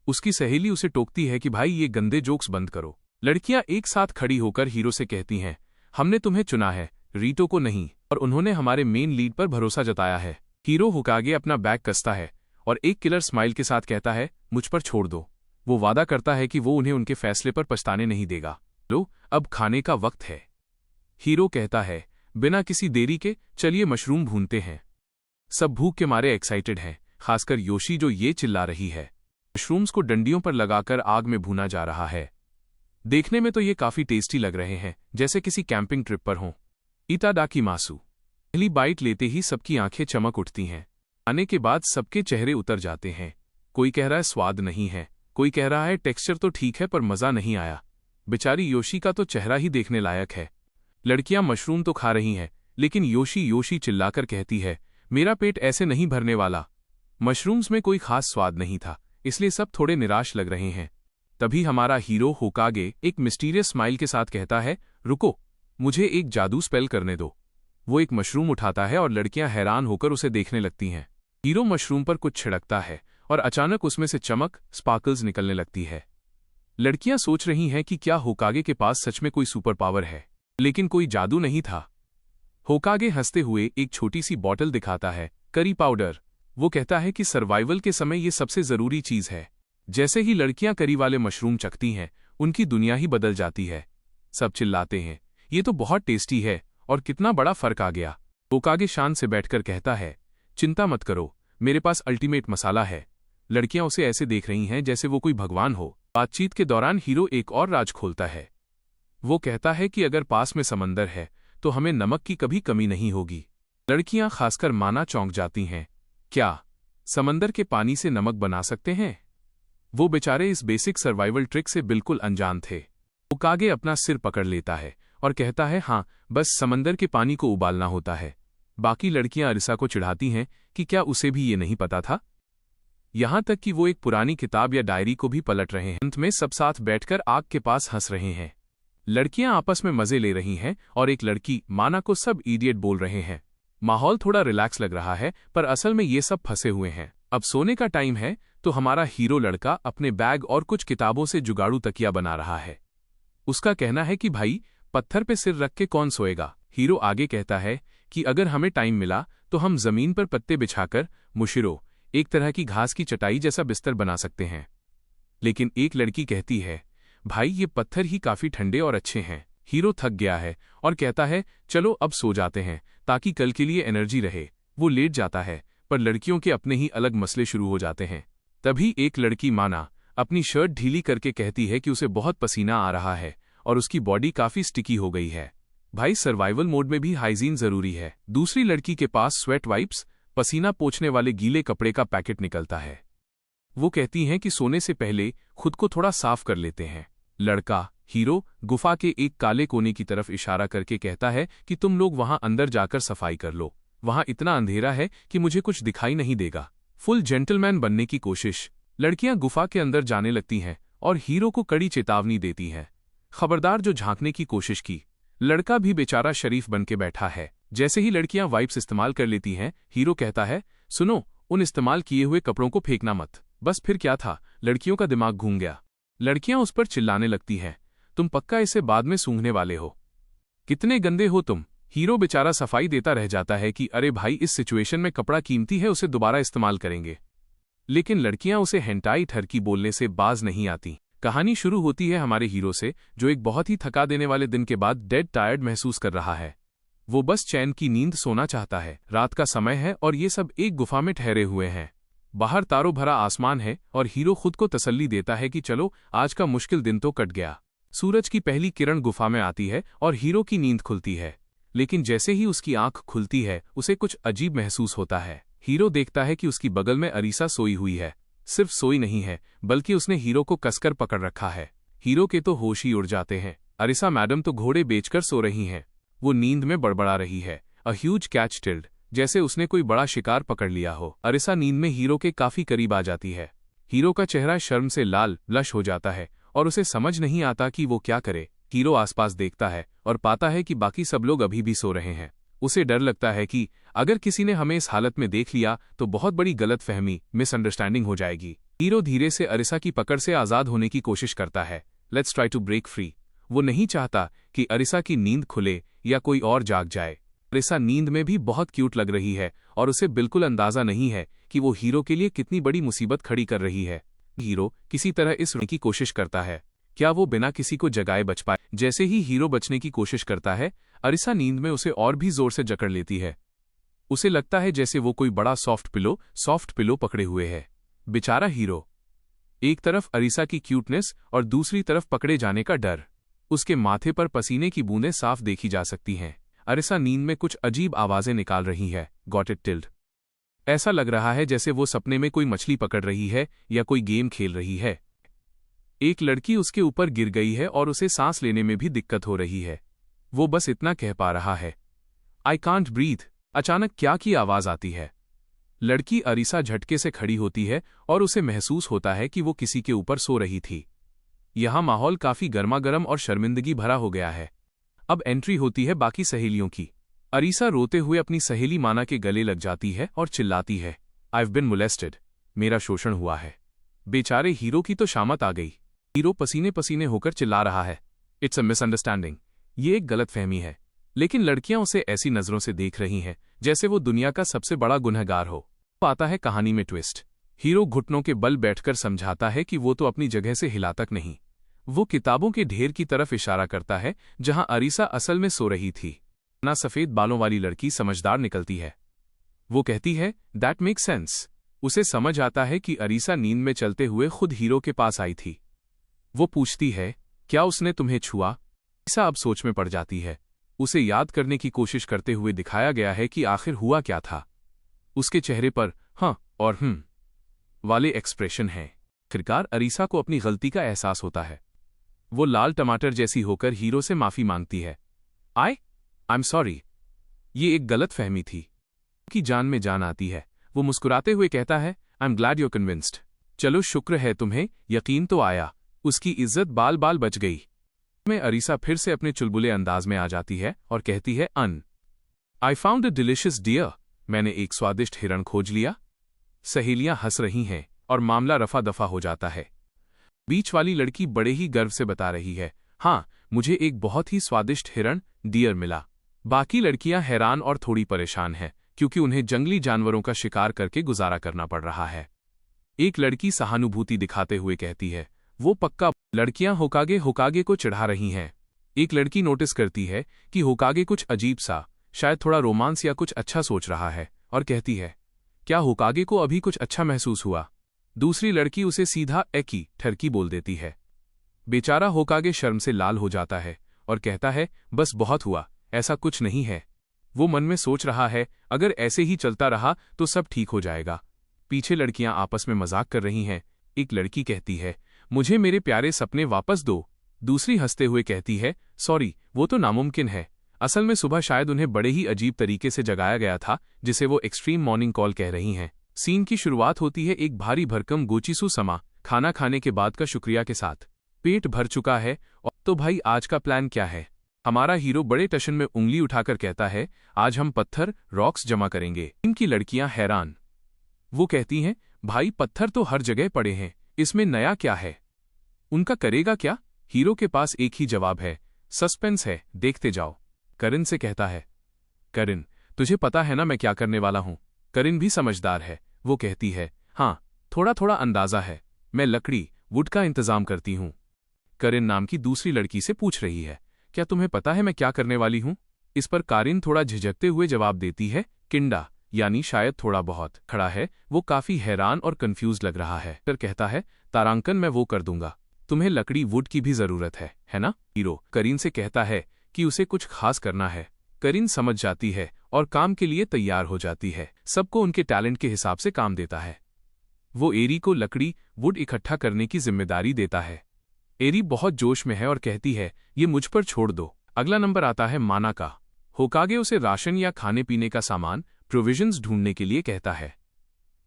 उसकी सहेली उसे टोकती है कि भाई ये गंदे जोक्स बंद करो। लड़कियां एक साथ खड़ी होकर हीरो से कहती हैं, हमने तुम्हें चुना है, रीटो को नहीं, और उन्होंने हमारे मेन लीड पर भरोसा जताया है। हीरो होकागे अपना बैग कसता है और एक किलर स्माइल के साथ कहता है, मुझ पर छोड़ दो। वो वादा करता है कि वो उन्हें उनके फैसले पर पछताने नहीं देगा। लो, अब खाने का वक्त है। हीरो कहता है, बिना किसी देरी के चलिए मशरूम भूनते हैं। सब भूख के मारे एक्साइटेड हैं, खासकर योशी जो ये चिल्ला रही है। मशरूम्स को डंडियों पर लगाकर आग में भूना जा रहा है। देखने में तो ये काफी टेस्टी लग रहे हैं, जैसे किसी कैंपिंग ट्रिप पर हों। इतादाकी मासू। पहली बाइट लेते ही सबकी आंखें चमक उठती हैं। खाने के बाद सबके चेहरे उतर जाते हैं। कोई कह रहा है स्वाद नहीं है, कोई कह रहा है टेक्सचर तो ठीक है पर मजा नहीं आया। बेचारी योशी का तो चेहरा ही देखने लायक है। लड़कियां मशरूम तो खा रही हैं, लेकिन योशी चिल्लाकर कहती है, मेरा पेट ऐसे नहीं भरने वाला। मशरूम्स में कोई खास स्वाद नहीं था, इसलिए सब थोड़े निराश लग रहे हैं। तभी हमारा हीरो होकागे एक मिस्टीरियस स्माइल के साथ कहता है, रुको, मुझे एक जादू स्पेल करने दो। वो एक मशरूम उठाता है और लड़कियां हैरान होकर उसे देखने लगती हैं। हीरो मशरूम पर कुछ छिड़कता है और अचानक उसमें से चमक स्पार्कल्स निकलने लगती है। लड़कियां सोच रही हैं कि क्या होकागे के पास सच में कोई सुपर पावर है, लेकिन कोई जादू नहीं था। होकागे हंसते हुए एक छोटी सी बॉटल दिखाता है, करी पाउडर। वो कहता है कि सर्वाइवल के समय ये सबसे जरूरी चीज है। जैसे ही लड़कियां करी वाले मशरूम चखती हैं, उनकी दुनिया ही बदल जाती है। सब चिल्लाते हैं, ये तो बहुत टेस्टी है और कितना बड़ा फर्क आ गया। होकागे शान से बैठकर कहता है, चिंता मत करो, मेरे पास अल्टीमेट मसाला है। लड़कियां उसे ऐसे देख रही हैं जैसे वो कोई भगवान हो। बातचीत के दौरान हीरो एक और राज खोलता है। वो कहता है कि अगर पास में समंदर है तो हमें नमक की कभी कमी नहीं होगी। लड़कियां खासकर माना चौंक जाती हैं। क्या समंदर के पानी से नमक बना सकते हैं? वो बेचारे इस बेसिक सर्वाइवल ट्रिक से बिल्कुल अनजान थे। होकागे अपना सिर पकड़ लेता है और कहता है, हाँ, बस समंदर के पानी को उबालना होता है। बाकी लड़कियां अरिसा को चिढ़ाती हैं कि क्या उसे भी ये नहीं पता था। यहां तक कि वो एक पुरानी किताब या डायरी को भी पलट रहे हैं। अंत में सब साथ बैठकर आग के पास हंस रहे हैं। लड़कियां आपस में मजे ले रही हैं और एक लड़की माना को सब इडियट बोल रहे हैं। माहौल थोड़ा रिलैक्स लग रहा है, पर असल में ये सब फंसे हुए हैं। अब सोने का टाइम है तो हमारा हीरो लड़का अपने बैग और कुछ किताबों से जुगाड़ू तकिया बना रहा है। उसका कहना है कि भाई, पत्थर पे सिर रख के कौन सोएगा। हीरो आगे कहता है कि अगर हमें टाइम मिला तो हम जमीन पर पत्ते बिछाकर मुशिरो, एक तरह की घास की चटाई जैसा बिस्तर बना सकते हैं। लेकिन एक लड़की कहती है, भाई ये पत्थर ही काफी ठंडे और अच्छे हैं। हीरो थक गया है और कहता है, चलो अब सो जाते हैं ताकि कल के लिए एनर्जी रहे। वो लेट जाता है, पर लड़कियों के अपने ही अलग मसले शुरू हो जाते हैं। तभी एक लड़की माना अपनी शर्ट ढीली करके कहती है कि उसे बहुत पसीना आ रहा है और उसकी बॉडी काफी स्टिकी हो गई है। भाई, सर्वाइवल मोड में भी हाइजीन जरूरी है। दूसरी लड़की के पास स्वेट वाइप्स, पसीना पोंछने वाले गीले कपड़े का पैकेट निकलता है। वो कहती हैं कि सोने से पहले खुद को थोड़ा साफ कर लेते हैं। लड़का हीरो गुफा के एक काले कोने की तरफ इशारा करके कहता है कि तुम लोग वहां अंदर जाकर सफाई कर लो, वहां इतना अंधेरा है कि मुझे कुछ दिखाई नहीं देगा। फुल जेंटलमैन बनने की कोशिश। लड़कियां गुफा के अंदर जाने लगती हैं और हीरो को कड़ी चेतावनी देती हैं, खबरदार जो झांकने की कोशिश की। लड़का भी बेचारा शरीफ बन के बैठा है। जैसे ही लड़कियां वाइप्स इस्तेमाल कर लेती हैं, हीरो कहता है, सुनो, उन इस्तेमाल किए हुए कपड़ों को फेंकना मत। बस फिर क्या था, लड़कियों का दिमाग घूम गया। लड़कियां उस पर चिल्लाने लगती हैं, तुम पक्का इसे बाद में सूंघने वाले हो, कितने गंदे हो तुम। हीरो बेचारा सफाई देता रह जाता है कि अरे भाई, इस सिचुएशन में कपड़ा कीमती है, उसे दोबारा इस्तेमाल करेंगे। लेकिन लड़कियां उसे हेंटाई ठरकी बोलने से बाज नहीं आती। कहानी शुरू होती है हमारे हीरो से, जो एक बहुत ही थका देने वाले दिन के बाद डेड टायर्ड महसूस कर रहा है। वो बस चैन की नींद सोना चाहता है। रात का समय है और ये सब एक गुफा में ठहरे हुए हैं। बाहर तारों भरा आसमान है और हीरो खुद को तसल्ली देता है कि चलो, आज का मुश्किल दिन तो कट गया। सूरज की पहली किरण गुफा में आती है और हीरो की नींद खुलती है। लेकिन जैसे ही उसकी आंख खुलती है, उसे कुछ अजीब महसूस होता है। हीरो देखता है कि उसकी बगल में अरीसा सोई हुई है। सिर्फ सोई नहीं है, बल्कि उसने हीरो को कसकर पकड़ रखा है। हीरो के तो होश ही उड़ जाते हैं। अरीसा मैडम तो घोड़े बेचकर सो रही हैं। वो नींद में बड़बड़ा रही है, अ ह्यूज कैच टिल्ड, जैसे उसने कोई बड़ा शिकार पकड़ लिया हो। अरीसा नींद में हीरो के काफी करीब आ जाती है। हीरो का चेहरा शर्म से लाल ब्लश हो जाता है और उसे समझ नहीं आता कि वो क्या करे। हीरो आसपास देखता है और पाता है कि बाकी सब लोग अभी भी सो रहे हैं। उसे डर लगता है कि अगर किसी ने हमें इस हालत में देख लिया तो बहुत बड़ी गलतफहमी, मिसअंडरस्टैंडिंग हो जाएगी। हीरो धीरे से अरीसा की पकड़ से आजाद होने की कोशिश करता है। Let's try to break free. वो नहीं चाहता कि अरीसा की नींद खुले या कोई और जाग जाए। अरीसा नींद में भी बहुत क्यूट लग रही है और उसे बिल्कुल अंदाजा नहीं है कि वो हीरो के लिए कितनी बड़ी मुसीबत खड़ी कर रही है। हीरो किसी तरह इस की कोशिश करता है, क्या वो बिना किसी को जगाए बच पाए। जैसे ही हीरो बचने की कोशिश करता है, अरीसा नींद में उसे और भी जोर से जकड़ लेती है। उसे लगता है जैसे वो कोई बड़ा सॉफ्ट पिलो पकड़े हुए है। बेचारा हीरो, एक तरफ अरीसा की क्यूटनेस और दूसरी तरफ पकड़े जाने का डर। उसके माथे पर पसीने की बूंदें साफ देखी जा सकती हैं। अरीसा नींद में कुछ अजीब आवाजें निकाल रही है। Got it tilde. ऐसा लग रहा है जैसे वो सपने में कोई मछली पकड़ रही है या कोई गेम खेल रही है। एक लड़की उसके ऊपर गिर गई है और उसे सांस लेने में भी दिक्कत हो रही है। वो बस इतना कह पा रहा है, आई कांट ब्रीथ। अचानक क्या की आवाज आती है। लड़की अरीसा झटके से खड़ी होती है और उसे महसूस होता है कि वो किसी के ऊपर सो रही थी। यहां माहौल काफी गर्मागर्म और शर्मिंदगी भरा हो गया है। अब एंट्री होती है बाकी सहेलियों की। अरीसा रोते हुए अपनी सहेली माना के गले लग जाती है और चिल्लाती है, I've been molested। मेरा शोषण हुआ है। बेचारे हीरो की तो शामत आ गई। हीरो पसीने पसीने होकर चिल्ला रहा है, इट्स अ मिसअंडरस्टैंडिंग। ये एक गलतफहमी है। लेकिन लड़कियां उसे ऐसी नजरों से देख रही हैं जैसे वो दुनिया का सबसे बड़ा गुनहगार हो। आता है कहानी में ट्विस्ट। हीरो घुटनों के बल बैठकर समझाता है कि वो तो अपनी जगह से हिला तक नहीं। वो किताबों के ढेर की तरफ इशारा करता है जहां अरीसा असल में सो रही थी। ना सफेद बालों वाली लड़की समझदार निकलती है। वो कहती है, दैट मेक्स सेंस। उसे समझ आता है कि अरीसा नींद में चलते हुए खुद हीरो के पास आई थी। वो पूछती है, क्या उसने तुम्हें छुआ? अरीसा अब सोच में पड़ जाती है। उसे याद करने की कोशिश करते हुए दिखाया गया है कि आखिर हुआ क्या था। उसके चेहरे पर हाँ और वाले एक्सप्रेशन हैं। आखिरकार अरीसा को अपनी गलती का एहसास होता है। वो लाल टमाटर जैसी होकर हीरो से माफी मांगती है। आई एम सॉरी, ये एक गलत फहमी थी। की जान में जान आती है। वो मुस्कुराते हुए कहता है, I am glad you're convinced. चलो शुक्र है तुम्हें यकीन तो आया। उसकी इज्जत बाल बाल बच गई। में अरीसा फिर से अपने चुलबुले अंदाज में आ जाती है और कहती है, I found a delicious deer. मैंने एक स्वादिष्ट हिरण खोज लिया। सहेलियां हंस रही हैं और मामला रफा दफा हो जाता है। बीच वाली लड़की बड़े ही गर्व से बता रही है, हाँ, मुझे एक बहुत ही स्वादिष्ट हिरण डियर मिला। बाकी लड़कियां हैरान और थोड़ी परेशान हैं क्योंकि उन्हें जंगली जानवरों का शिकार करके गुजारा करना पड़ रहा है। एक लड़की सहानुभूति दिखाते हुए कहती है, वो पक्का। लड़कियां होकागे को चिढ़ा रही हैं। एक लड़की नोटिस करती है कि होकागे कुछ अजीब सा, शायद थोड़ा रोमांस या कुछ अच्छा सोच रहा है और कहती है, क्या होकागे को अभी कुछ अच्छा महसूस हुआ? दूसरी लड़की उसे सीधा एकी ठरकी बोल देती है। बेचारा होकागे शर्म से लाल हो जाता है और कहता है, बस बहुत हुआ, ऐसा कुछ नहीं है। वो मन में सोच रहा है, अगर ऐसे ही चलता रहा तो सब ठीक हो जाएगा। पीछे लड़कियां आपस में मजाक कर रही हैं। एक लड़की कहती है, मुझे मेरे प्यारे सपने वापस दो। दूसरी हंसते हुए कहती है, सॉरी, वो तो नामुमकिन है। असल में सुबह शायद उन्हें बड़े ही अजीब तरीके से जगाया गया था, जिसे वो एक्सट्रीम मॉर्निंग कॉल कह रही हैं। सीन की शुरुआत होती है एक भारी भरकम गोचिसु समा खाना खाने के बाद का शुक्रिया के साथ। पेट भर चुका है और तो भाई आज का प्लान क्या है? हमारा हीरो बड़े टशन में उंगली उठाकर कहता है, आज हम पत्थर रॉक्स जमा करेंगे। इनकी लड़कियां हैरान। वो कहती हैं, भाई पत्थर तो हर जगह पड़े हैं, इसमें नया क्या है? उनका करेगा क्या? हीरो के पास एक ही जवाब है, सस्पेंस है, देखते जाओ। करिन से कहता है, करिन तुझे पता है ना मैं क्या करने वाला हूं? करिन भी समझदार है। वो कहती है, हाँ थोड़ा थोड़ा अंदाजा है, मैं लकड़ी वुड का इंतजाम करती हूं। करिन नाम की दूसरी लड़की से पूछ रही है, क्या तुम्हें पता है मैं क्या करने वाली हूं? इस पर कारिन थोड़ा झिझकते हुए जवाब देती है, किंडा, यानी शायद थोड़ा बहुत। खड़ा है, वो काफी हैरान और कंफ्यूज लग रहा है। फिर कहता है, तारांकन मैं वो कर दूंगा, तुम्हें लकड़ी वुड की भी जरूरत है ना? हीरो करीन से कहता है कि उसे कुछ खास करना है। करीन समझ जाती है और काम के लिए तैयार हो जाती है। सबको उनके टैलेंट के हिसाब से काम देता है। वो एरी को लकड़ी वुड इकट्ठा करने की जिम्मेदारी देता है। एरी बहुत जोश में है और कहती है, ये मुझ पर छोड़ दो। अगला नंबर आता है माना का। होकागे उसे राशन या खाने पीने का सामान प्रोविजंस ढूंढने के लिए कहता है।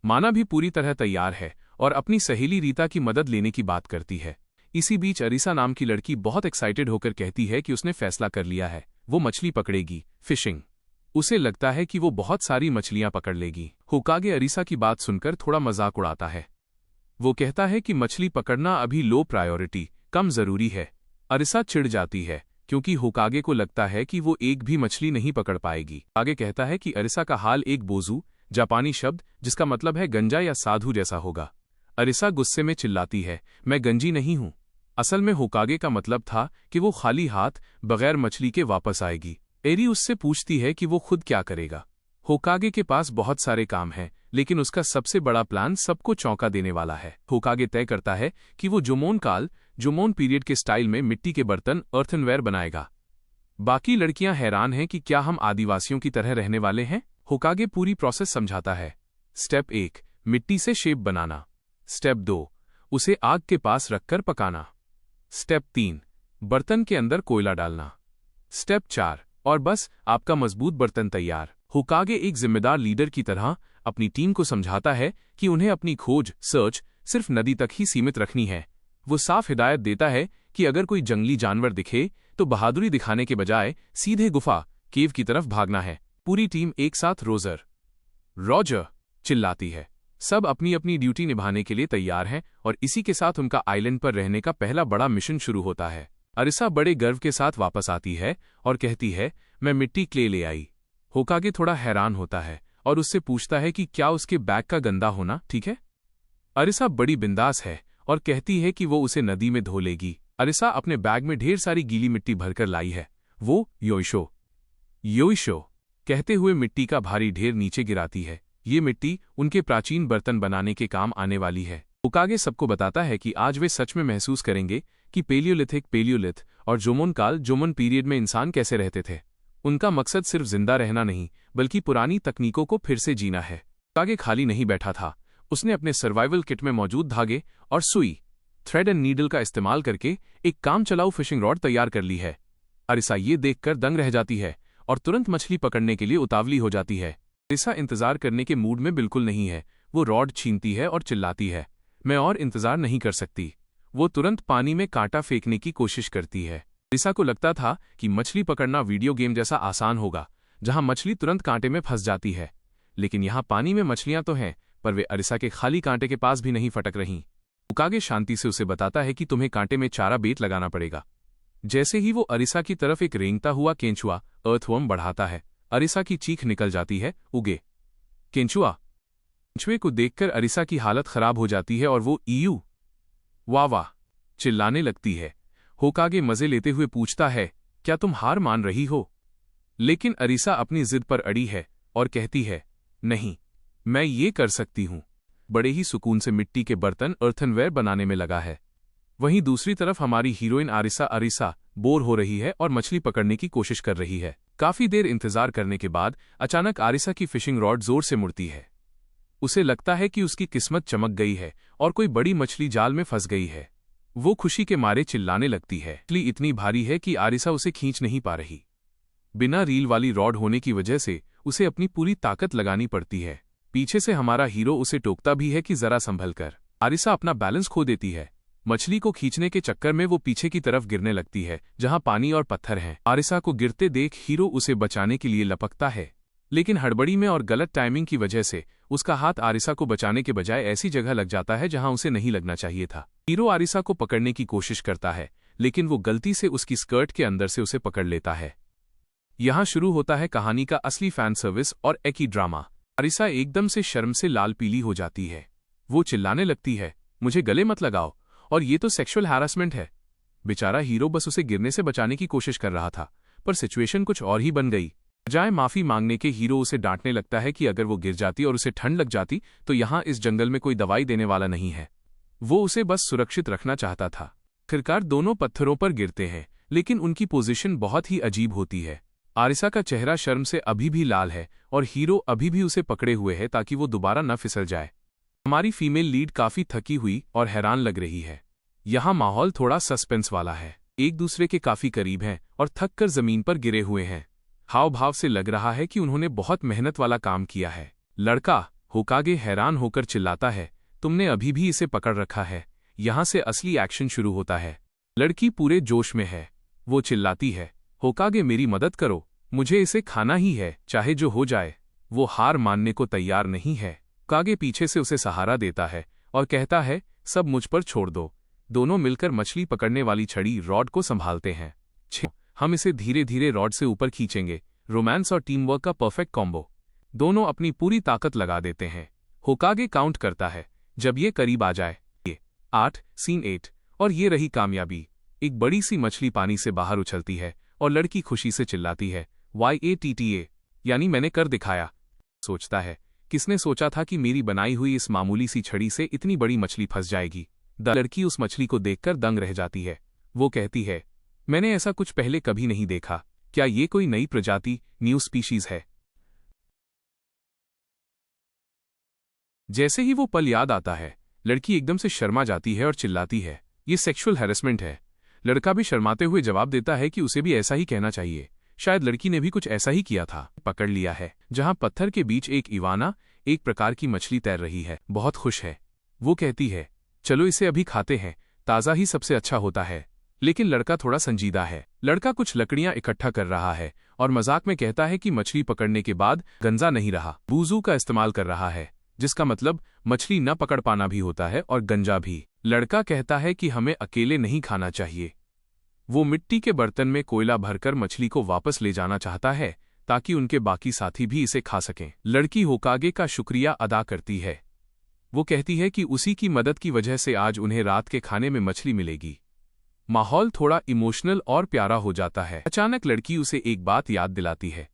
माना भी पूरी तरह तैयार है और अपनी सहेली रीता की मदद लेने की बात करती है। इसी बीच अरीसा नाम की लड़की बहुत एक्साइटेड होकर कहती है कि उसने फैसला कर लिया है, वो मछली पकड़ेगी, फिशिंग। उसे लगता है कि वो बहुत सारी मछलियां पकड़ लेगी। होकागे अरीसा की बात सुनकर थोड़ा मजाक उड़ाता है। वो कहता है कि मछली पकड़ना अभी लो प्रायोरिटी, कम जरूरी है। अरीसा चिढ़ जाती है क्योंकि होकागे को लगता है कि वो एक भी मछली नहीं पकड़ पाएगी। आगे कहता है कि अरीसा का हाल एक बोझू, जापानी शब्द जिसका मतलब है गंजा या साधु जैसा होगा। अरीसा गुस्से में चिल्लाती है, मैं गंजी नहीं हूं। असल में होकागे का मतलब था कि वो खाली हाथ बगैर मछली के वापस आएगी। एरी उससे पूछती है कि वो खुद क्या करेगा। होकागे के पास बहुत सारे काम हैं, लेकिन उसका सबसे बड़ा प्लान सबको चौंका देने वाला है। होकागे तय करता है कि वो जोमोन पीरियड के स्टाइल में मिट्टी के बर्तन अर्थनवेयर बनाएगा। बाकी लड़कियां हैरान हैं कि क्या हम आदिवासियों की तरह रहने वाले हैं? होकागे पूरी प्रोसेस समझाता है। स्टेप 1, मिट्टी से शेप बनाना। स्टेप 2, उसे आग के पास रखकर पकाना। स्टेप 3, बर्तन के अंदर कोयला डालना। स्टेप 4, और बस आपका मजबूत बर्तन तैयार। होकागे एक जिम्मेदार लीडर की तरह अपनी टीम को समझाता है कि उन्हें अपनी खोज सर्च सिर्फ नदी तक ही सीमित रखनी है। वो साफ हिदायत देता है कि अगर कोई जंगली जानवर दिखे तो बहादुरी दिखाने के बजाय सीधे गुफा केव की तरफ भागना है। पूरी टीम एक साथ रॉजर चिल्लाती है। सब अपनी अपनी ड्यूटी निभाने के लिए तैयार हैं और इसी के साथ उनका आइलैंड पर रहने का पहला बड़ा मिशन शुरू होता है। अरीसा बड़े गर्व के साथ वापस आती है और कहती है, मैं मिट्टी क्ले ले आई। होकागे थोड़ा हैरान होता है और उससे पूछता है कि क्या उसके बैग का गंदा होना ठीक है। अरीसा बड़ी बिंदास है और कहती है कि वो उसे नदी में धो लेगी। अरीसा अपने बैग में ढेर सारी गीली मिट्टी भरकर लाई है। वो योइशो कहते हुए मिट्टी का भारी ढेर नीचे गिराती है। ये मिट्टी उनके प्राचीन बर्तन बनाने के काम आने वाली है। होकागे सबको बताता है कि आज वे सच में महसूस करेंगे कि पेलियोलिथ और जोमोन पीरियड में इंसान कैसे रहते थे। उनका मकसद सिर्फ जिंदा रहना नहीं, बल्कि पुरानी तकनीकों को फिर से जीना है। होकागे खाली नहीं बैठा था। उसने अपने सर्वाइवल किट में मौजूद धागे और सुई, थ्रेड एंड नीडल का इस्तेमाल करके एक काम चलाऊ फिशिंग रॉड तैयार कर ली है। अरीसा ये देखकर दंग रह जाती है और तुरंत मछली पकड़ने के लिए उतावली हो जाती है। अरीसा इंतजार करने के मूड में बिल्कुल नहीं है। वो रॉड छीनती है और चिल्लाती है, मैं और इंतजार नहीं कर सकती। वो तुरंत पानी में कांटा फेंकने की कोशिश करती है। अरीसा को लगता था कि मछली पकड़ना वीडियो गेम जैसा आसान होगा, जहां मछली तुरंत कांटे में फंस जाती है। लेकिन यहां पानी में मछलियां तो हैं, पर वे अरीसा के खाली कांटे के पास भी नहीं फटक रहीं। होकागे शांति से उसे बताता है कि तुम्हें कांटे में चारा बेट लगाना पड़ेगा। जैसे ही वो अरीसा की तरफ एक रेंगता हुआ केंचुआ अर्थवर्म बढ़ाता है, अरीसा की चीख निकल जाती है, उगे केंचुए को देखकर अरीसा की हालत खराब हो जाती है और वो वाह चिल्लाने लगती है। होकागे मजे लेते हुए पूछता है, क्या तुम हार मान रही हो? लेकिन अरीसा अपनी जिद पर अड़ी है और कहती है, नहीं, मैं ये कर सकती हूं। बड़े ही सुकून से मिट्टी के बर्तन अर्थनवेयर बनाने में लगा है। वहीं दूसरी तरफ हमारी हीरोइन अरीसा बोर हो रही है और मछली पकड़ने की कोशिश कर रही है। काफी देर इंतजार करने के बाद अचानक अरीसा की फिशिंग रॉड जोर से मुड़ती है। उसे लगता है कि उसकी किस्मत चमक गई है और कोई बड़ी मछली जाल में फंस गई है। वो खुशी के मारे चिल्लाने लगती है। मछली इतनी भारी है कि आरिसा उसे खींच नहीं पा रही। बिना रील वाली रॉड होने की वजह से उसे अपनी पूरी ताकत लगानी पड़ती है। पीछे से हमारा हीरो उसे टोकता भी है कि जरा संभल कर। आरिसा अपना बैलेंस खो देती है। मछली को खींचने के चक्कर में वो पीछे की तरफ गिरने लगती है, जहां पानी और पत्थर हैं। आरिसा को गिरते देख हीरो उसे बचाने के लिए लपकता है, लेकिन हड़बड़ी में और गलत टाइमिंग की वजह से उसका हाथ आरिसा को बचाने के बजाय ऐसी जगह लग जाता है जहां उसे नहीं लगना चाहिए था। हीरो आरिसा को पकड़ने की कोशिश करता है, लेकिन वो गलती से उसकी स्कर्ट के अंदर से उसे पकड़ लेता है। यहां शुरू होता है कहानी का असली फैन सर्विस और एकी ड्रामा। आरिसा एकदम से शर्म से लाल पीली हो जाती है। वो चिल्लाने लगती है, मुझे गले मत लगाओ, और ये तो सेक्सुअल हैरासमेंट है। बेचारा हीरो बस उसे गिरने से बचाने की कोशिश कर रहा था, पर सिचुएशन कुछ और ही बन गई। बजाय माफी मांगने के हीरो उसे डांटने लगता है कि अगर वो गिर जाती और उसे ठंड लग जाती तो यहाँ इस जंगल में कोई दवाई देने वाला नहीं है। वो उसे बस सुरक्षित रखना चाहता था। आखिरकार दोनों पत्थरों पर गिरते हैं, लेकिन उनकी पोजीशन बहुत ही अजीब होती है। आरिसा का चेहरा शर्म से अभी भी लाल है और हीरो अभी भी उसे पकड़े हुए है ताकि वो दोबारा न फिसल जाए। हमारी फीमेल लीड काफी थकी हुई और हैरान लग रही है। यहाँ माहौल थोड़ा सस्पेंस वाला है। एक दूसरे के काफी करीब हैं और थक कर जमीन पर गिरे हुए हैं। हाव भाव से लग रहा है कि उन्होंने बहुत मेहनत वाला काम किया है। लड़का होकागे हैरान होकर चिल्लाता है, तुमने अभी भी इसे पकड़ रखा है। यहाँ से असली एक्शन शुरू होता है। लड़की पूरे जोश में है। वो चिल्लाती है, होकागे मेरी मदद करो, मुझे इसे खाना ही है, चाहे जो हो जाए। वो हार मानने को तैयार नहीं है। होकागे पीछे से उसे सहारा देता है और कहता है, सब मुझ पर छोड़ दो। दोनों मिलकर मछली पकड़ने वाली छड़ी रॉड को संभालते हैं। हम इसे धीरे धीरे रॉड से ऊपर खींचेंगे। रोमांस और टीम वर्क का परफेक्ट कॉम्बो। दोनों अपनी पूरी ताकत लगा देते हैं। होकागे काउंट करता है, जब ये करीब आ जाए। 8 सीन 8 और ये रही कामयाबी। एक बड़ी सी मछली पानी से बाहर उछलती है और लड़की खुशी से चिल्लाती है, YATTA, यानी मैंने कर दिखाया। सोचता है, किसने सोचा था कि मेरी बनाई हुई इस मामूली सी छड़ी से इतनी बड़ी मछली फंस जाएगी। लड़की उस मछली को देखकर दंग रह जाती है। वो कहती है, मैंने ऐसा कुछ पहले कभी नहीं देखा। क्या ये कोई नई प्रजाति, न्यू स्पीशीज है? जैसे ही वो पल याद आता है, लड़की एकदम से शर्मा जाती है और चिल्लाती है, ये सेक्सुअल हैरेसमेंट है। लड़का भी शर्माते हुए जवाब देता है कि उसे भी ऐसा ही कहना चाहिए। शायद लड़की ने भी कुछ ऐसा ही किया था। पकड़ लिया है, जहां पत्थर के बीच एक इवाना, एक प्रकार की मछली तैर रही है। बहुत खुश है। वो कहती है, चलो इसे अभी खाते हैं, ताज़ा ही सबसे अच्छा होता है। लेकिन लड़का थोड़ा संजीदा है। लड़का कुछ लकड़ियां इकट्ठा कर रहा है और मजाक में कहता है कि मछली पकड़ने के बाद गंजा नहीं रहा, बूजू का इस्तेमाल कर रहा है, जिसका मतलब मछली न पकड़ पाना भी होता है और गंजा भी। लड़का कहता है कि हमें अकेले नहीं खाना चाहिए। वो मिट्टी के बर्तन में कोयला भरकर मछली को वापस ले जाना चाहता है ताकि उनके बाकी साथी भी इसे खा सकें। लड़की होकागे का शुक्रिया अदा करती है। वो कहती है कि उसी की मदद की वजह से आज उन्हें रात के खाने में मछली मिलेगी। माहौल थोड़ा इमोशनल और प्यारा हो जाता है। अचानक लड़की उसे एक बात याद दिलाती है।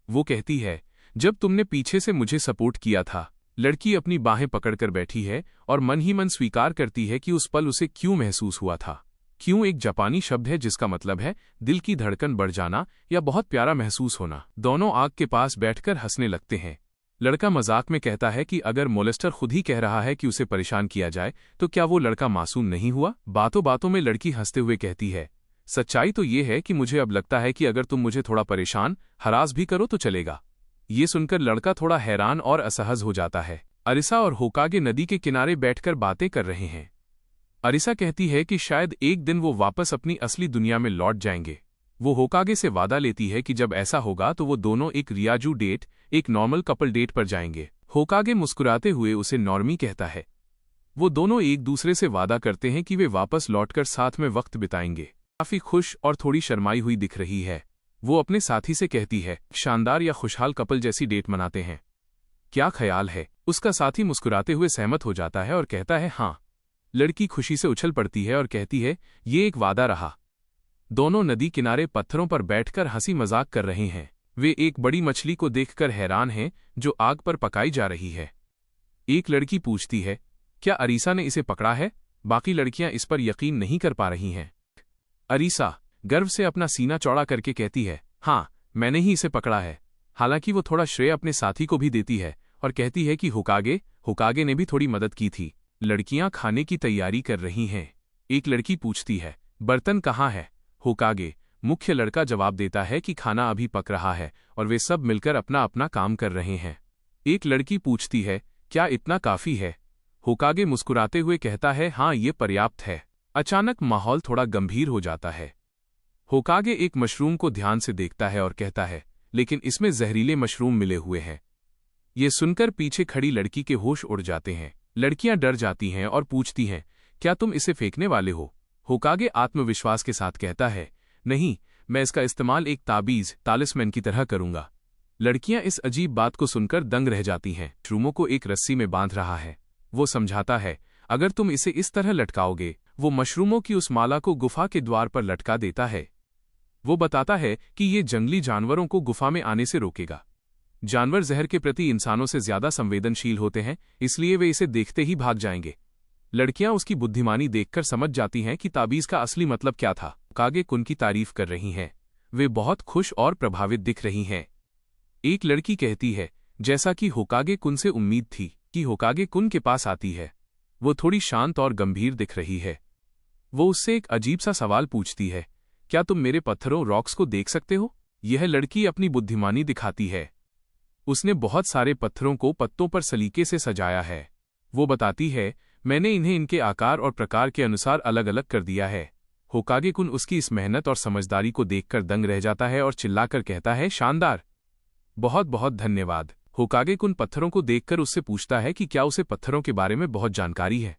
वो कहती है, जब तुमने पीछे से मुझे सपोर्ट किया था। लड़की अपनी बाहें पकड़कर बैठी है और मन ही मन स्वीकार करती है कि उस पल उसे क्यों महसूस हुआ था। क्यों एक जापानी शब्द है जिसका मतलब है दिल की धड़कन बढ़ जाना या बहुत प्यारा महसूस होना। दोनों आग के पास बैठकर हंसने लगते हैं। लड़का मजाक में कहता है कि अगर मोलेस्टर खुद ही कह रहा है कि उसे परेशान किया जाए तो क्या वो लड़का मासूम नहीं हुआ। बातों बातों में लड़की हंसते हुए कहती है, सच्चाई तो ये है कि मुझे अब लगता है कि अगर तुम मुझे थोड़ा परेशान हरास भी करो तो चलेगा। ये सुनकर लड़का थोड़ा हैरान और असहज हो जाता है। अरिसा और होकागे नदी के किनारे बैठकर बातें कर रहे हैं। अरिसा कहती है कि शायद एक दिन वो वापस अपनी असली दुनिया में लौट जाएंगे। वो होकागे से वादा लेती है कि जब ऐसा होगा तो वो दोनों एक रियाजू डेट, एक नॉर्मल कपल डेट पर जाएंगे। होकागे मुस्कुराते हुए उसे नॉर्मी कहता है। वो दोनों एक दूसरे से वादा करते हैं कि वे वापस लौटकर साथ में वक्त बिताएंगे। काफी खुश और थोड़ी शर्माई हुई दिख रही है। वो अपने साथी से कहती है, शानदार या खुशहाल कपल जैसी डेट मनाते हैं, क्या ख्याल है? उसका साथी मुस्कुराते हुए सहमत हो जाता है और कहता है, हाँ। लड़की खुशी से उछल पड़ती है और कहती है, ये एक वादा रहा। दोनों नदी किनारे पत्थरों पर बैठकर हंसी मजाक कर रहे हैं। वे एक बड़ी मछली को देखकर हैरान हैं जो आग पर पकाई जा रही है। एक लड़की पूछती है, क्या अरीसा ने इसे पकड़ा है? बाकी लड़कियां इस पर यकीन नहीं कर पा रही हैं। अरीसा गर्व से अपना सीना चौड़ा करके कहती है, हाँ, मैंने ही इसे पकड़ा है। हालांकि वो थोड़ा श्रेय अपने साथी को भी देती है और कहती है कि होकागे ने भी थोड़ी मदद की थी। लड़कियां खाने की तैयारी कर रही हैं। एक लड़की पूछती है, बर्तन कहाँ है? होकागे मुख्य लड़का जवाब देता है कि खाना अभी पक रहा है और वे सब मिलकर अपना अपना काम कर रहे हैं। एक लड़की पूछती है, क्या इतना काफी है? होकागे मुस्कुराते हुए कहता है, हाँ, ये पर्याप्त है। अचानक माहौल थोड़ा गंभीर हो जाता है। होकागे एक मशरूम को ध्यान से देखता है और कहता है, लेकिन इसमें जहरीले मशरूम मिले हुए हैं। ये सुनकर पीछे खड़ी लड़की के होश उड़ जाते हैं। लड़कियां डर जाती हैं और पूछती हैं, क्या तुम इसे फेंकने वाले हो? होकागे आत्मविश्वास के साथ कहता है, नहीं, मैं इसका इस्तेमाल एक ताबीज तालिस्मैन की तरह करूंगा। लड़कियां इस अजीब बात को सुनकर दंग रह जाती हैं। मशरूमों को एक रस्सी में बांध रहा है। वो समझाता है, अगर तुम इसे इस तरह लटकाओगे, वो मशरूमों की उस माला को गुफा के द्वार पर लटका देता है। वो बताता है कि ये जंगली जानवरों को गुफा में आने से रोकेगा। जानवर जहर के प्रति इंसानों से ज्यादा संवेदनशील होते हैं, इसलिए वे इसे देखते ही भाग जाएंगे। लड़कियां उसकी बुद्धिमानी देखकर समझ जाती हैं कि ताबीज का असली मतलब क्या था। होकागे कुन की तारीफ कर रही हैं। वे बहुत खुश और प्रभावित दिख रही हैं। एक लड़की कहती है, जैसा कि होकागे कुन से उम्मीद थी कि होकागे कुन के पास आती है। वो थोड़ी शांत और गंभीर दिख रही है। वो उससे एक अजीब सा सवाल पूछती है, क्या तुम मेरे पत्थरों रॉक्स को देख सकते हो? यह लड़की अपनी बुद्धिमानी दिखाती है। उसने बहुत सारे पत्थरों को पत्तों पर सलीके से सजाया है। वो बताती है, मैंने इन्हें इनके आकार और प्रकार के अनुसार अलग अलग कर दिया है। होकागे कुन उसकी इस मेहनत और समझदारी को देखकर दंग रह जाता है और चिल्लाकर कहता है, शानदार, बहुत बहुत धन्यवाद। होकागे कुन पत्थरों को देखकर उससे पूछता है कि क्या उसे पत्थरों के बारे में बहुत जानकारी है।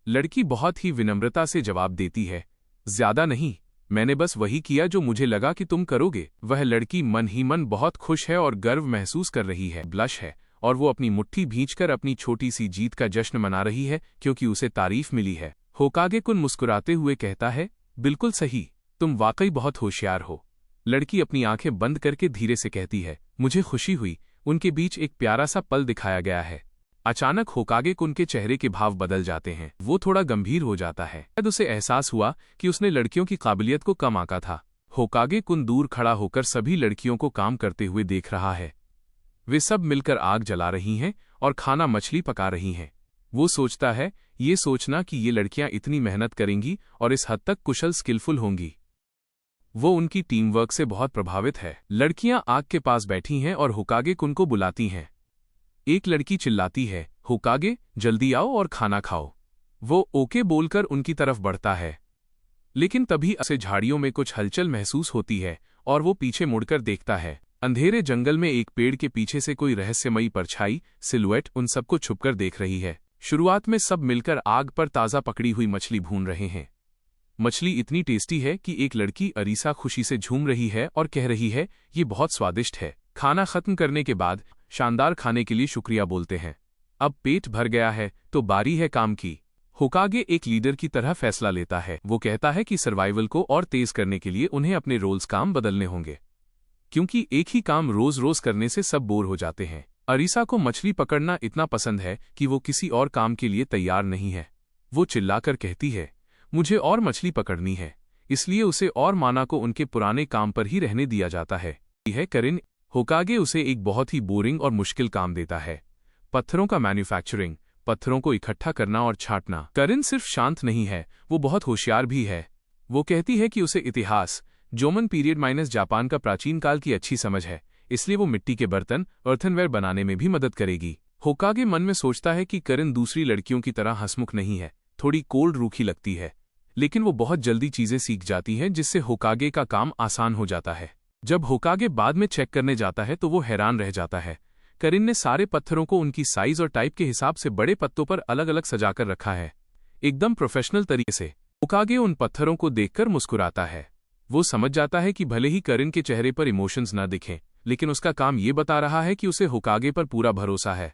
लड़की बहुत ही विनम्रता से जवाब देती है, ज्यादा नहीं, मैंने बस वही किया जो मुझे लगा कि तुम करोगे। वह लड़की मन ही मन बहुत खुश है और गर्व महसूस कर रही है। ब्लश है और वो अपनी मुट्ठी भींचकर अपनी छोटी सी जीत का जश्न मना रही है क्योंकि उसे तारीफ मिली है। होकागे कुन मुस्कुराते हुए कहता है, बिल्कुल सही, तुम वाकई बहुत होशियार हो। लड़की अपनी आंखें बंद करके धीरे से कहती है, मुझे खुशी हुई। उनके बीच एक प्यारा सा पल दिखाया गया है। अचानक होकागे कुन के चेहरे के भाव बदल जाते हैं। वो थोड़ा गंभीर हो जाता है। शायद उसे एहसास हुआ कि उसने लड़कियों की काबिलियत को कम आंका था। होकागे कुन दूर खड़ा होकर सभी लड़कियों को काम करते हुए देख रहा है। वे सब मिलकर आग जला रही हैं और खाना मछली पका रही हैं। वो सोचता है, ये सोचना कि ये लड़कियां इतनी मेहनत करेंगी और इस हद तक कुशल स्किलफुल होंगी। वो उनकी टीम वर्क से बहुत प्रभावित है। लड़कियां आग के पास बैठी हैं और होकागे कुन को बुलाती हैं। एक लड़की चिल्लाती है, होकागे, जल्दी आओ और खाना खाओ। वो ओके बोलकर उनकी तरफ बढ़ता है, लेकिन तभी उसे झाड़ियों में कुछ हलचल महसूस होती है और वो पीछे मुड़कर देखता है। अंधेरे जंगल में एक पेड़ के पीछे से कोई रहस्यमयी परछाई सिलुएट उन सबको छुपकर देख रही है। शुरुआत में सब मिलकर आग पर ताज़ा पकड़ी हुई मछली भून रहे हैं। मछली इतनी टेस्टी है कि एक लड़की अरीसा खुशी से झूम रही है और कह रही है, ये बहुत स्वादिष्ट है। खाना खत्म करने के बाद शानदार खाने के लिए शुक्रिया बोलते हैं। अब पेट भर गया है तो बारी है काम की। होकागे एक लीडर की तरह फैसला लेता है। वो कहता है कि सर्वाइवल को और तेज करने के लिए उन्हें अपने रोल्स काम बदलने होंगे, क्योंकि एक ही काम रोज रोज करने से सब बोर हो जाते हैं। अरीसा को मछली पकड़ना इतना पसंद है कि वो किसी और काम के लिए तैयार नहीं है। वो चिल्लाकर कहती है, मुझे और मछली पकड़नी है, इसलिए उसे और माना को उनके पुराने काम पर ही रहने दिया जाता है। यह करिन। होकागे उसे एक बहुत ही बोरिंग और मुश्किल काम देता है, पत्थरों का मैन्युफैक्चरिंग, पत्थरों को इकट्ठा करना और छांटना। करिन सिर्फ शांत नहीं है, वो बहुत होशियार भी है। वो कहती है कि उसे इतिहास, जोमन पीरियड माइनस जापान का प्राचीन काल की अच्छी समझ है, इसलिए वो मिट्टी के बर्तन अर्थनवेयर बनाने में भी मदद करेगी। होकागे मन में सोचता है कि करिन दूसरी लड़कियों की तरह हंसमुख नहीं है, थोड़ी कोल्ड रूखी लगती है, लेकिन वो बहुत जल्दी चीजें सीख जाती है जिससे होकागे का काम आसान हो जाता है। जब होकागे बाद में चेक करने जाता है तो वो हैरान रह जाता है। करिन ने सारे पत्थरों को उनकी साइज और टाइप के हिसाब से बड़े पत्तों पर अलग अलग सजाकर रखा है, एकदम प्रोफेशनल तरीके से। होकागे उन पत्थरों को देखकर मुस्कुराता है। वो समझ जाता है कि भले ही करिन के चेहरे पर इमोशंस न दिखें, लेकिन उसका काम ये बता रहा है कि उसे होकागे पर पूरा भरोसा है।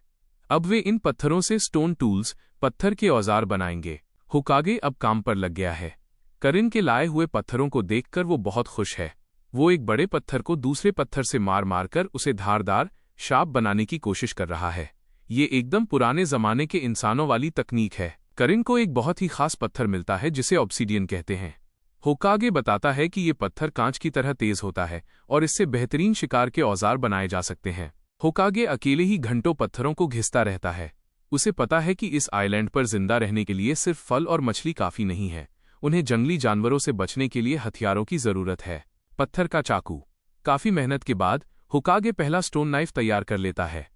अब वे इन पत्थरों से स्टोन टूल्स, पत्थर के औजार बनाएंगे। होकागे अब काम पर लग गया है। करिन के लाए हुए पत्थरों को देखकर वो बहुत खुश है। वो एक बड़े पत्थर को दूसरे पत्थर से मार मारकर उसे धारदार, शार्प बनाने की कोशिश कर रहा है। ये एकदम पुराने जमाने के इंसानों वाली तकनीक है। करिन को एक बहुत ही खास पत्थर मिलता है जिसे ऑब्सीडियन कहते हैं। होकागे बताता है कि ये पत्थर कांच की तरह तेज होता है और इससे बेहतरीन शिकार के औजार बनाए जा सकते हैं। होकागे अकेले ही घंटों पत्थरों को घिसता रहता है। उसे पता है कि इस आइलैंड पर जिंदा रहने के लिए सिर्फ फल और मछली काफी नहीं है। उन्हें जंगली जानवरों से बचने के लिए हथियारों की जरूरत है। पत्थर का चाकू। काफी मेहनत के बाद होकागे पहला स्टोन नाइफ तैयार कर लेता है।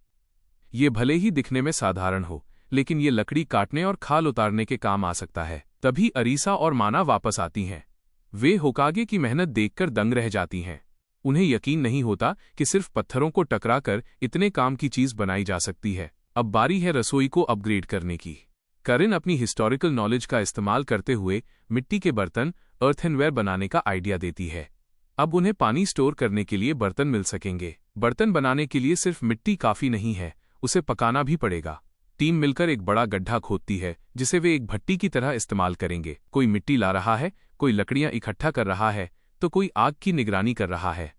ये भले ही दिखने में साधारण हो, लेकिन ये लकड़ी काटने और खाल उतारने के काम आ सकता है। तभी अरीसा और माना वापस आती हैं। वे होकागे की मेहनत देखकर दंग रह जाती हैं। उन्हें यकीन नहीं होता कि सिर्फ पत्थरों को टकराकर इतने काम की चीज बनाई जा सकती है। अब बारी है रसोई को अपग्रेड करने की। करिन अपनी हिस्टोरिकल नॉलेज का इस्तेमाल करते हुए मिट्टी के बर्तन अर्थनवेयर बनाने का आइडिया देती है। अब उन्हें पानी स्टोर करने के लिए बर्तन मिल सकेंगे। बर्तन बनाने के लिए सिर्फ मिट्टी काफी नहीं है, उसे पकाना भी पड़ेगा। टीम मिलकर एक बड़ा गड्ढा खोदती है जिसे वे एक भट्टी की तरह इस्तेमाल करेंगे। कोई मिट्टी ला रहा है, कोई लकड़ियां इकट्ठा कर रहा है, तो कोई आग की निगरानी कर रहा है।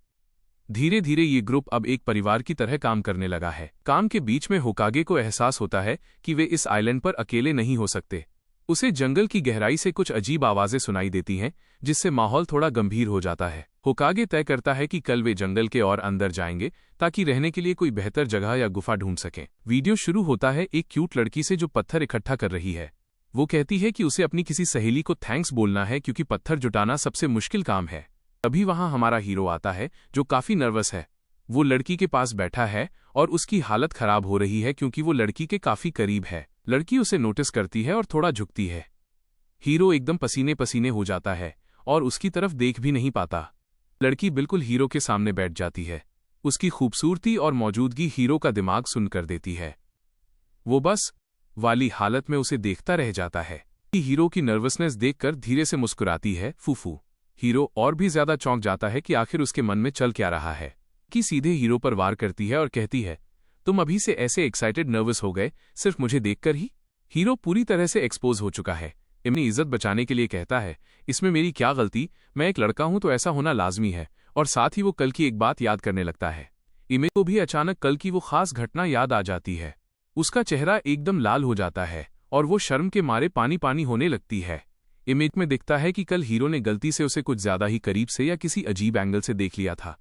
धीरे धीरे ये ग्रुप अब एक परिवार की तरह काम करने लगा है। काम के बीच में होकागे को एहसास होता है कि वे इस आइलैंड पर अकेले नहीं हो सकते। उसे जंगल की गहराई से कुछ अजीब आवाजें सुनाई देती हैं, जिससे माहौल थोड़ा गंभीर हो जाता है। होकागे तय करता है कि कल वे जंगल के और अंदर जाएंगे ताकि रहने के लिए कोई बेहतर जगह या गुफा ढूंढ सकें। वीडियो शुरू होता है एक क्यूट लड़की से जो पत्थर इकट्ठा कर रही है। वो कहती है कि उसे अपनी किसी सहेली को थैंक्स बोलना है क्योंकि पत्थर जुटाना सबसे मुश्किल काम है। तभी वहां हमारा हीरो आता है जो काफी नर्वस है। वो लड़की के पास बैठा है और उसकी हालत खराब हो रही है क्योंकि वो लड़की के काफी करीब है। लड़की उसे नोटिस करती है और थोड़ा झुकती है। हीरो एकदम पसीने पसीने हो जाता है और उसकी तरफ देख भी नहीं पाता। लड़की बिल्कुल हीरो के सामने बैठ जाती है। उसकी खूबसूरती और मौजूदगी हीरो का दिमाग सुन कर देती है। वो बस वाली हालत में उसे देखता रह जाता है। हीरो की नर्वसनेस देखकर धीरे से मुस्कुराती है। फूफू। हीरो और भी ज्यादा चौंक जाता है कि आखिर उसके मन में चल क्या रहा है। कि सीधे हीरो पर वार करती है और कहती है, तुम अभी से ऐसे एक्साइटेड नर्वस हो गए सिर्फ मुझे देखकर ही। हीरो पूरी तरह से एक्सपोज हो चुका है। अपनी इज्जत बचाने के लिए कहता है, इसमें मेरी क्या गलती, मैं एक लड़का हूं तो ऐसा होना लाजमी है। और साथ ही वो कल की एक बात याद करने लगता है। इमे को भी अचानक कल की वो खास घटना याद आ जाती है। उसका चेहरा एकदम लाल हो जाता है और वो शर्म के मारे पानी पानी होने लगती है। इमेज में दिखता है कि कल हीरो ने गलती से उसे कुछ ज्यादा ही करीब से या किसी अजीब एंगल से देख लिया था।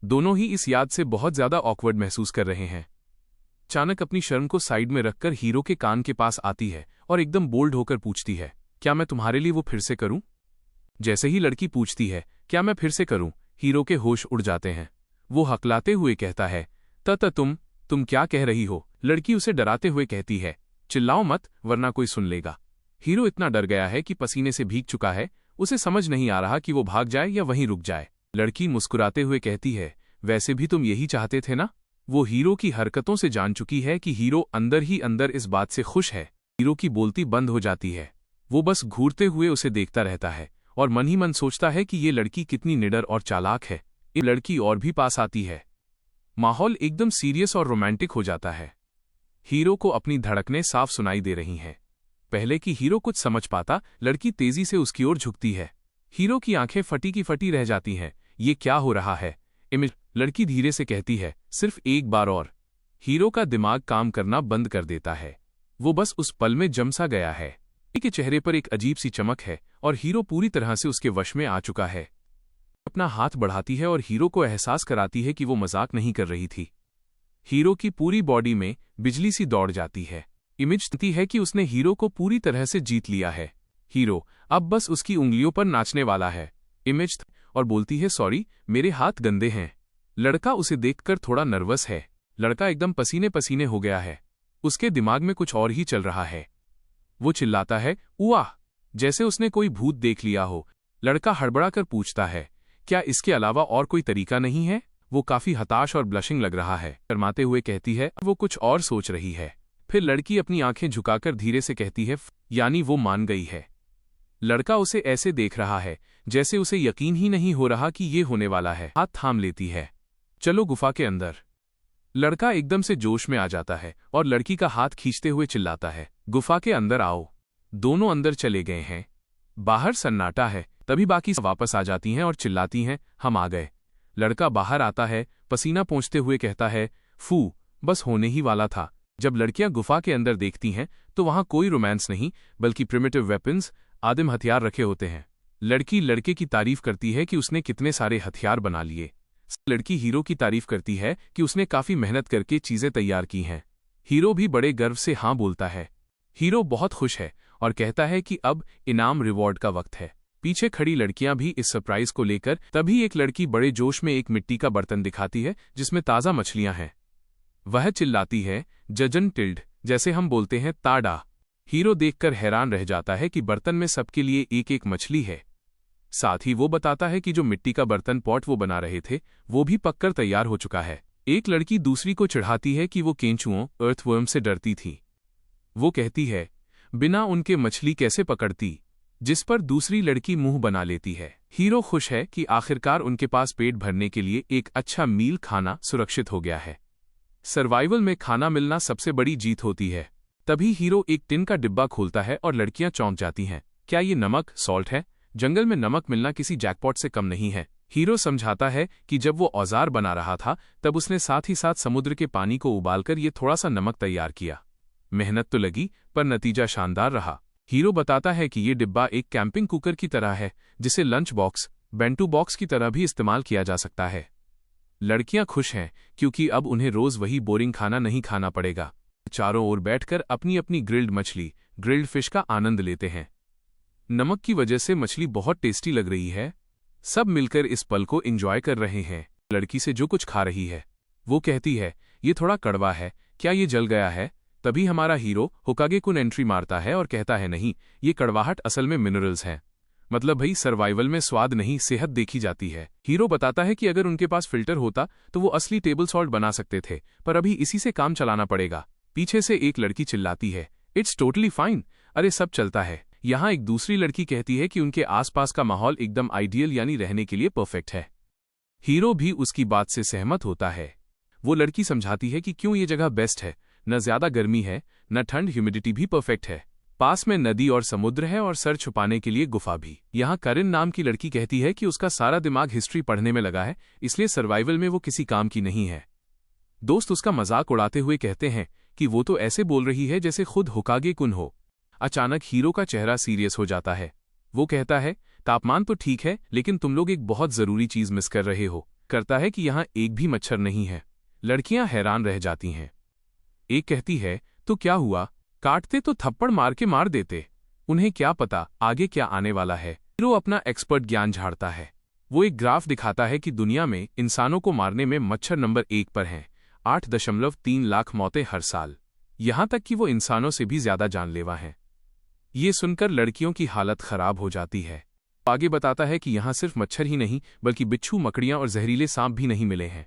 दोनों ही इस याद से बहुत ज्यादा ऑकवर्ड महसूस कर रहे हैं। अचानक अपनी शर्म को साइड में रखकर हीरो के कान के पास आती है और एकदम बोल्ड होकर पूछती है, क्या मैं तुम्हारे लिए वो फिर से करूं? जैसे ही लड़की पूछती है, क्या मैं फिर से करूं, हीरो के होश उड़ जाते हैं। वो हकलाते हुए कहता है, तुम क्या कह रही हो? लड़की उसे डराते हुए कहती है, चिल्लाओ मत वरना कोई सुन लेगा। हीरो इतना डर गया है कि पसीने से भीग चुका है, उसे समझ नहीं आ रहा कि वो भाग जाए या वहीं रुक जाए। लड़की मुस्कुराते हुए कहती है, वैसे भी तुम यही चाहते थे ना? वो हीरो की हरकतों से जान चुकी है कि हीरो अंदर ही अंदर इस बात से खुश है। हीरो की बोलती बंद हो जाती है। वो बस घूरते हुए उसे देखता रहता है और मन ही मन सोचता है कि ये लड़की कितनी निडर और चालाक है। ये लड़की और भी पास आती है। माहौल एकदम सीरियस और रोमांटिक हो जाता है। हीरो को अपनी धड़कनें साफ सुनाई दे रही हैं। पहले कि हीरो कुछ समझ पाता, लड़की तेजी से उसकी ओर झुकती है। हीरो की आंखें फटी की फटी रह जाती हैं। ये क्या हो रहा है? इमेज। लड़की धीरे से कहती है, सिर्फ एक बार और। हीरो का दिमाग काम करना बंद कर देता है। वो बस उस पल में जम सा गया है। के चेहरे पर एक अजीब सी चमक है और हीरो पूरी तरह से उसके वश में आ चुका है। अपना हाथ बढ़ाती है और हीरो को एहसास कराती है कि वो मजाक नहीं कर रही थी। हीरो की पूरी बॉडी में बिजली सी दौड़ जाती है। इमेज कहती है कि उसने हीरो को पूरी तरह से जीत लिया है। हीरो अब बस उसकी उंगलियों पर नाचने वाला है। इमेज और बोलती है, सॉरी मेरे हाथ गंदे हैं। लड़का उसे देखकर थोड़ा नर्वस है। लड़का एकदम पसीने पसीने हो गया है। उसके दिमाग में कुछ और ही चल रहा है। वो चिल्लाता है, उआह, जैसे उसने कोई भूत देख लिया हो। लड़का हड़बड़ा कर पूछता है, क्या इसके अलावा और कोई तरीका नहीं है? वो काफी हताश और ब्लशिंग लग रहा है। शर्माते हुए कहती है, वो कुछ और सोच रही है। फिर लड़की अपनी आंखें झुकाकर धीरे से कहती है, यानी वो मान गई है। लड़का उसे ऐसे देख रहा है जैसे उसे यकीन ही नहीं हो रहा कि ये होने वाला है। हाथ थाम लेती है, चलो गुफा के अंदर। लड़का एकदम से जोश में आ जाता है और लड़की का हाथ खींचते हुए चिल्लाता है, गुफा के अंदर आओ। दोनों अंदर चले गए हैं। बाहर सन्नाटा है। तभी बाकी वापस आ जाती हैं और चिल्लाती हैं, हम आ गए। लड़का बाहर आता है, पसीना पोंछते हुए कहता है, फू, बस होने ही वाला था। जब लड़कियां गुफा के अंदर देखती हैं तो वहां कोई रोमांस नहीं, बल्कि प्रिमिटिव वेपन्स, आदिम हथियार रखे होते हैं। लड़की लड़के की तारीफ करती है कि उसने कितने सारे हथियार बना लिए। लड़की हीरो की तारीफ करती है कि उसने काफी मेहनत करके चीजें तैयार की हैं। हीरो भी बड़े गर्व से हाँ बोलता है। हीरो बहुत खुश है और कहता है कि अब इनाम रिवॉर्ड का वक्त है। पीछे खड़ी लड़कियां भी इस सरप्राइज को लेकर। तभी एक लड़की बड़े जोश में एक मिट्टी का बर्तन दिखाती है जिसमें ताज़ा मछलियां हैं। वह चिल्लाती है, जजन टिल्ड, जैसे हम बोलते हैं ताड़ा। हीरो देखकर हैरान रह जाता है कि बर्तन में सबके लिए एक एक मछली है। साथ ही वो बताता है कि जो मिट्टी का बर्तन पॉट वो बना रहे थे वो भी पककर तैयार हो चुका है। एक लड़की दूसरी को चिढ़ाती है कि वो केंचुओं अर्थवर्म से डरती थी। वो कहती है, बिना उनके मछली कैसे पकड़ती, जिस पर दूसरी लड़की मुंह बना लेती है। हीरो खुश है कि आखिरकार उनके पास पेट भरने के लिए एक अच्छा मील खाना सुरक्षित हो गया है। सर्वाइवल में खाना मिलना सबसे बड़ी जीत होती है। तभी हीरो एक टिन का डिब्बा खोलता है और लड़कियां चौंक जाती हैं। क्या ये नमक सॉल्ट है? जंगल में नमक मिलना किसी जैकपॉट से कम नहीं है। हीरो समझाता है कि जब वो औजार बना रहा था तब उसने साथ ही साथ समुद्र के पानी को उबालकर ये थोड़ा सा नमक तैयार किया। मेहनत तो लगी पर नतीजा शानदार रहा। हीरो बताता है कि ये डिब्बा एक कैंपिंग कुकर की तरह है जिसे लंच बॉक्स, बेंटू बॉक्स की तरह भी इस्तेमाल किया जा सकता है। लड़कियां खुश हैं क्योंकि अब उन्हें रोज वही बोरिंग खाना नहीं खाना पड़ेगा। चारों ओर बैठकर अपनी अपनी ग्रिल्ड मछली, ग्रिल्ड फिश का आनंद लेते हैं। नमक की वजह से मछली बहुत टेस्टी लग रही है। सब मिलकर इस पल को एंजॉय कर रहे हैं। लड़की से जो कुछ खा रही है वो कहती है, ये थोड़ा कड़वा है, क्या ये जल गया है? तभी हमारा हीरो होकागे कुन एंट्री मारता है और कहता है, नहीं, ये कड़वाहट असल में मिनरल्स हैं। मतलब भाई सर्वाइवल में स्वाद नहीं सेहत देखी जाती है। हीरो बताता है कि अगर उनके पास फिल्टर होता तो वो असली टेबल सॉल्ट बना सकते थे, पर अभी इसी से काम चलाना पड़ेगा। पीछे से एक लड़की चिल्लाती है, इट्स टोटली फाइन, अरे सब चलता है। यहाँ एक दूसरी लड़की कहती है कि उनके आसपास का माहौल एकदम आइडियल यानी रहने के लिए परफेक्ट है। हीरो भी उसकी बात से सहमत होता है। वो लड़की समझाती है कि क्यों ये जगह बेस्ट है, न ज्यादा गर्मी है न ठंड, ह्यूमिडिटी भी परफेक्ट है। पास में नदी और समुद्र है और सर छुपाने के लिए गुफा भी। यहाँ करिन नाम की लड़की कहती है कि उसका सारा दिमाग हिस्ट्री पढ़ने में लगा है, इसलिए सर्वाइवल में वो किसी काम की नहीं है। दोस्त उसका मजाक उड़ाते हुए कहते हैं कि वो तो ऐसे बोल रही है जैसे खुद होकागे कुन हो। अचानक हीरो का चेहरा सीरियस हो जाता है। वो कहता है, तापमान तो ठीक है लेकिन तुम लोग एक बहुत जरूरी चीज मिस कर रहे हो। करता है कि यहाँ एक भी मच्छर नहीं है। लड़कियां हैरान रह जाती हैं। एक कहती है, तो क्या हुआ, काटते तो थप्पड़ मार के मार देते। उन्हें क्या पता आगे क्या आने वाला है। हीरो अपना एक्सपर्ट ज्ञान झाड़ता है। वो एक ग्राफ दिखाता है कि दुनिया में इंसानों को मारने में मच्छर नंबर 1 पर हैं। 8.3 लाख मौतें हर साल, यहां तक कि वो इंसानों से भी ज्यादा जानलेवा हैं। ये सुनकर लड़कियों की हालत खराब हो जाती है। आगे बताता है कि यहां सिर्फ मच्छर ही नहीं बल्कि बिच्छू, मकड़ियां और जहरीले सांप भी नहीं मिले हैं।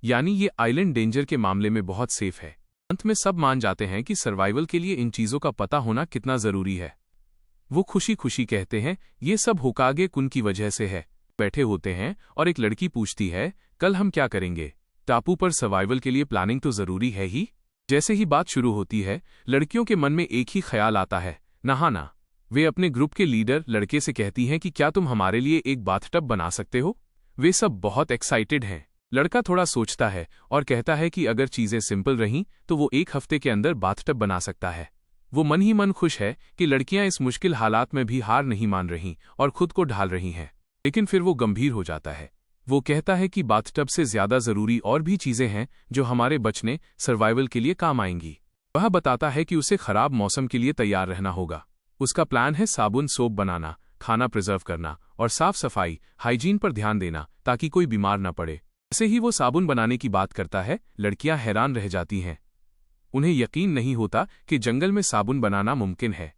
यानी ये आइलैंड डेंजर के मामले में बहुत सेफ है। अंत में सब मान जाते हैं कि सर्वाइवल के लिए इन चीजों का पता होना कितना जरूरी है। वो खुशी खुशी कहते हैं, ये सब होकागे कुन की वजह से है। बैठे होते हैं और एक लड़की पूछती है, कल हम क्या करेंगे? टापू पर सर्वाइवल के लिए प्लानिंग तो जरूरी है ही। जैसे ही बात शुरू होती है लड़कियों के मन में एक ही ख्याल आता है, नहाना। वे अपने ग्रुप के लीडर लड़के से कहती हैं कि क्या तुम हमारे लिए एक बाथटब बना सकते हो? वे सब बहुत एक्साइटेड हैं। लड़का थोड़ा सोचता है और कहता है कि अगर चीजें सिंपल रहीं तो वो 1 हफ्ते के अंदर बाथटब बना सकता है। वो मन ही मन खुश है कि लड़कियां इस मुश्किल हालात में भी हार नहीं मान रहीं और खुद को ढाल रही हैं। लेकिन फिर वो गंभीर हो जाता है। वो कहता है कि बाथटब से ज्यादा जरूरी और भी चीजें हैं जो हमारे बचने, सर्वाइवल के लिए काम आएंगी। वह बताता है कि उसे खराब मौसम के लिए तैयार रहना होगा। उसका प्लान है साबुन सोप बनाना, खाना प्रिजर्व करना और साफ सफाई, हाइजीन पर ध्यान देना ताकि कोई बीमार न पड़े। जैसे ही वो साबुन बनाने की बात करता है लड़कियां हैरान रह जाती हैं। उन्हें यकीन नहीं होता कि जंगल में साबुन बनाना मुमकिन है।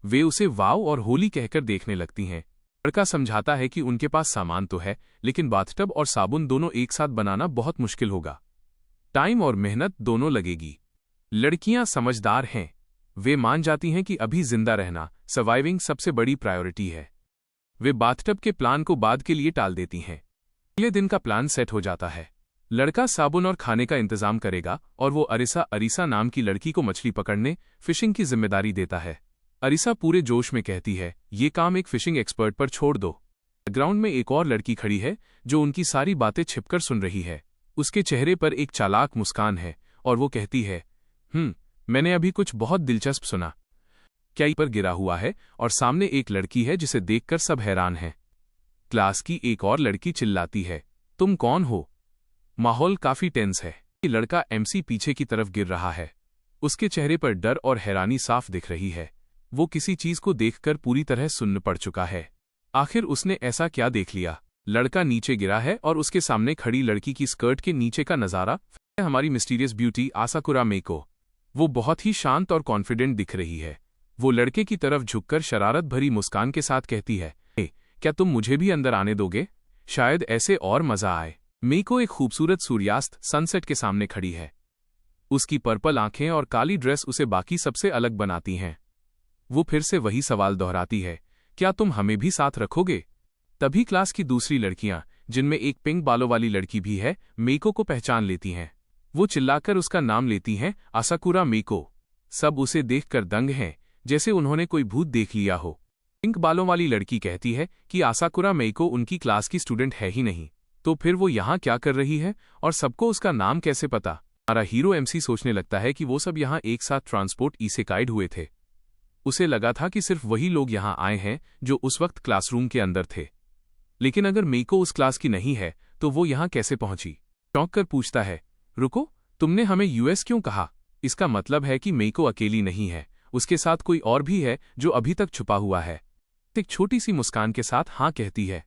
वे उसे वाव और होली कहकर देखने लगती हैं। लड़का समझाता है कि उनके पास सामान तो है लेकिन बाथटब और साबुन दोनों एक साथ बनाना बहुत मुश्किल होगा। टाइम और मेहनत दोनों लगेगी। लड़कियां समझदार हैं। वे मान जाती हैं कि अभी जिंदा रहना, सर्वाइविंग सबसे बड़ी प्रायोरिटी है। वे बाथटब के प्लान को बाद के लिए टाल देती हैं। अगले दिन का प्लान सेट हो जाता है। लड़का साबुन और खाने का इंतजाम करेगा और वो अरिसा नाम की लड़की को मछली पकड़ने, फिशिंग की जिम्मेदारी देता है। अरिसा पूरे जोश में कहती है, ये काम एक फिशिंग एक्सपर्ट पर छोड़ दो। ग्राउंड में एक और लड़की खड़ी है जो उनकी सारी बातें छिपकर सुन रही है। उसके चेहरे पर एक चालाक मुस्कान है और वो कहती है, मैंने अभी कुछ बहुत दिलचस्प सुना। क्या पर गिरा हुआ है और सामने एक लड़की है जिसे देखकर सब हैरान हैं। क्लास की एक और लड़की चिल्लाती है, तुम कौन हो? माहौल काफी टेंस है। लड़का एमसी पीछे की तरफ गिर रहा है। उसके चेहरे पर डर और हैरानी साफ दिख रही है। वो किसी चीज को देखकर पूरी तरह सुन्न पड़ चुका है। आखिर उसने ऐसा क्या देख लिया? लड़का नीचे गिरा है और उसके सामने खड़ी लड़की की स्कर्ट के नीचे का नजारा है हमारी मिस्टीरियस ब्यूटी आसाकुरा मेको। वो बहुत ही शांत और कॉन्फिडेंट दिख रही है। वो लड़के की तरफ झुककर शरारत भरी मुस्कान के साथ कहती है, क्या तुम मुझे भी अंदर आने दोगे? शायद ऐसे और मजा आए। मेको एक खूबसूरत सूर्यास्त सनसेट के सामने खड़ी है। उसकी पर्पल आंखें और काली ड्रेस उसे बाकी सबसे अलग बनाती हैं। वो फिर से वही सवाल दोहराती है, क्या तुम हमें भी साथ रखोगे? तभी क्लास की दूसरी लड़कियां, जिनमें एक पिंक बालों वाली लड़की भी है, मेको को पहचान लेती हैं। वो चिल्लाकर उसका नाम लेती हैं, आसाकुरा मेको। सब उसे देखकर दंग हैं, जैसे उन्होंने कोई भूत देख लिया हो। पिंक बालों वाली लड़की कहती है कि आसाकुरा मेको उनकी क्लास की स्टूडेंट है ही नहीं, तो फिर वो यहाँ क्या कर रही है और सबको उसका नाम कैसे पता? हमारा हीरो एमसी सोचने लगता है कि वो सब यहाँ एक साथ ट्रांसपोर्ट इसेकाइड हुए थे। उसे लगा था कि सिर्फ वही लोग यहाँ आए हैं जो उस वक्त क्लासरूम के अंदर थे। लेकिन अगर मेको उस क्लास की नहीं है तो वो यहाँ कैसे पहुंची? चौंक कर पूछता है, रुको, तुमने हमें यूएस क्यों कहा? इसका मतलब है कि मेको अकेली नहीं है, उसके साथ कोई और भी है जो अभी तक छुपा हुआ है। एक छोटी सी मुस्कान के साथ हाँ कहती है।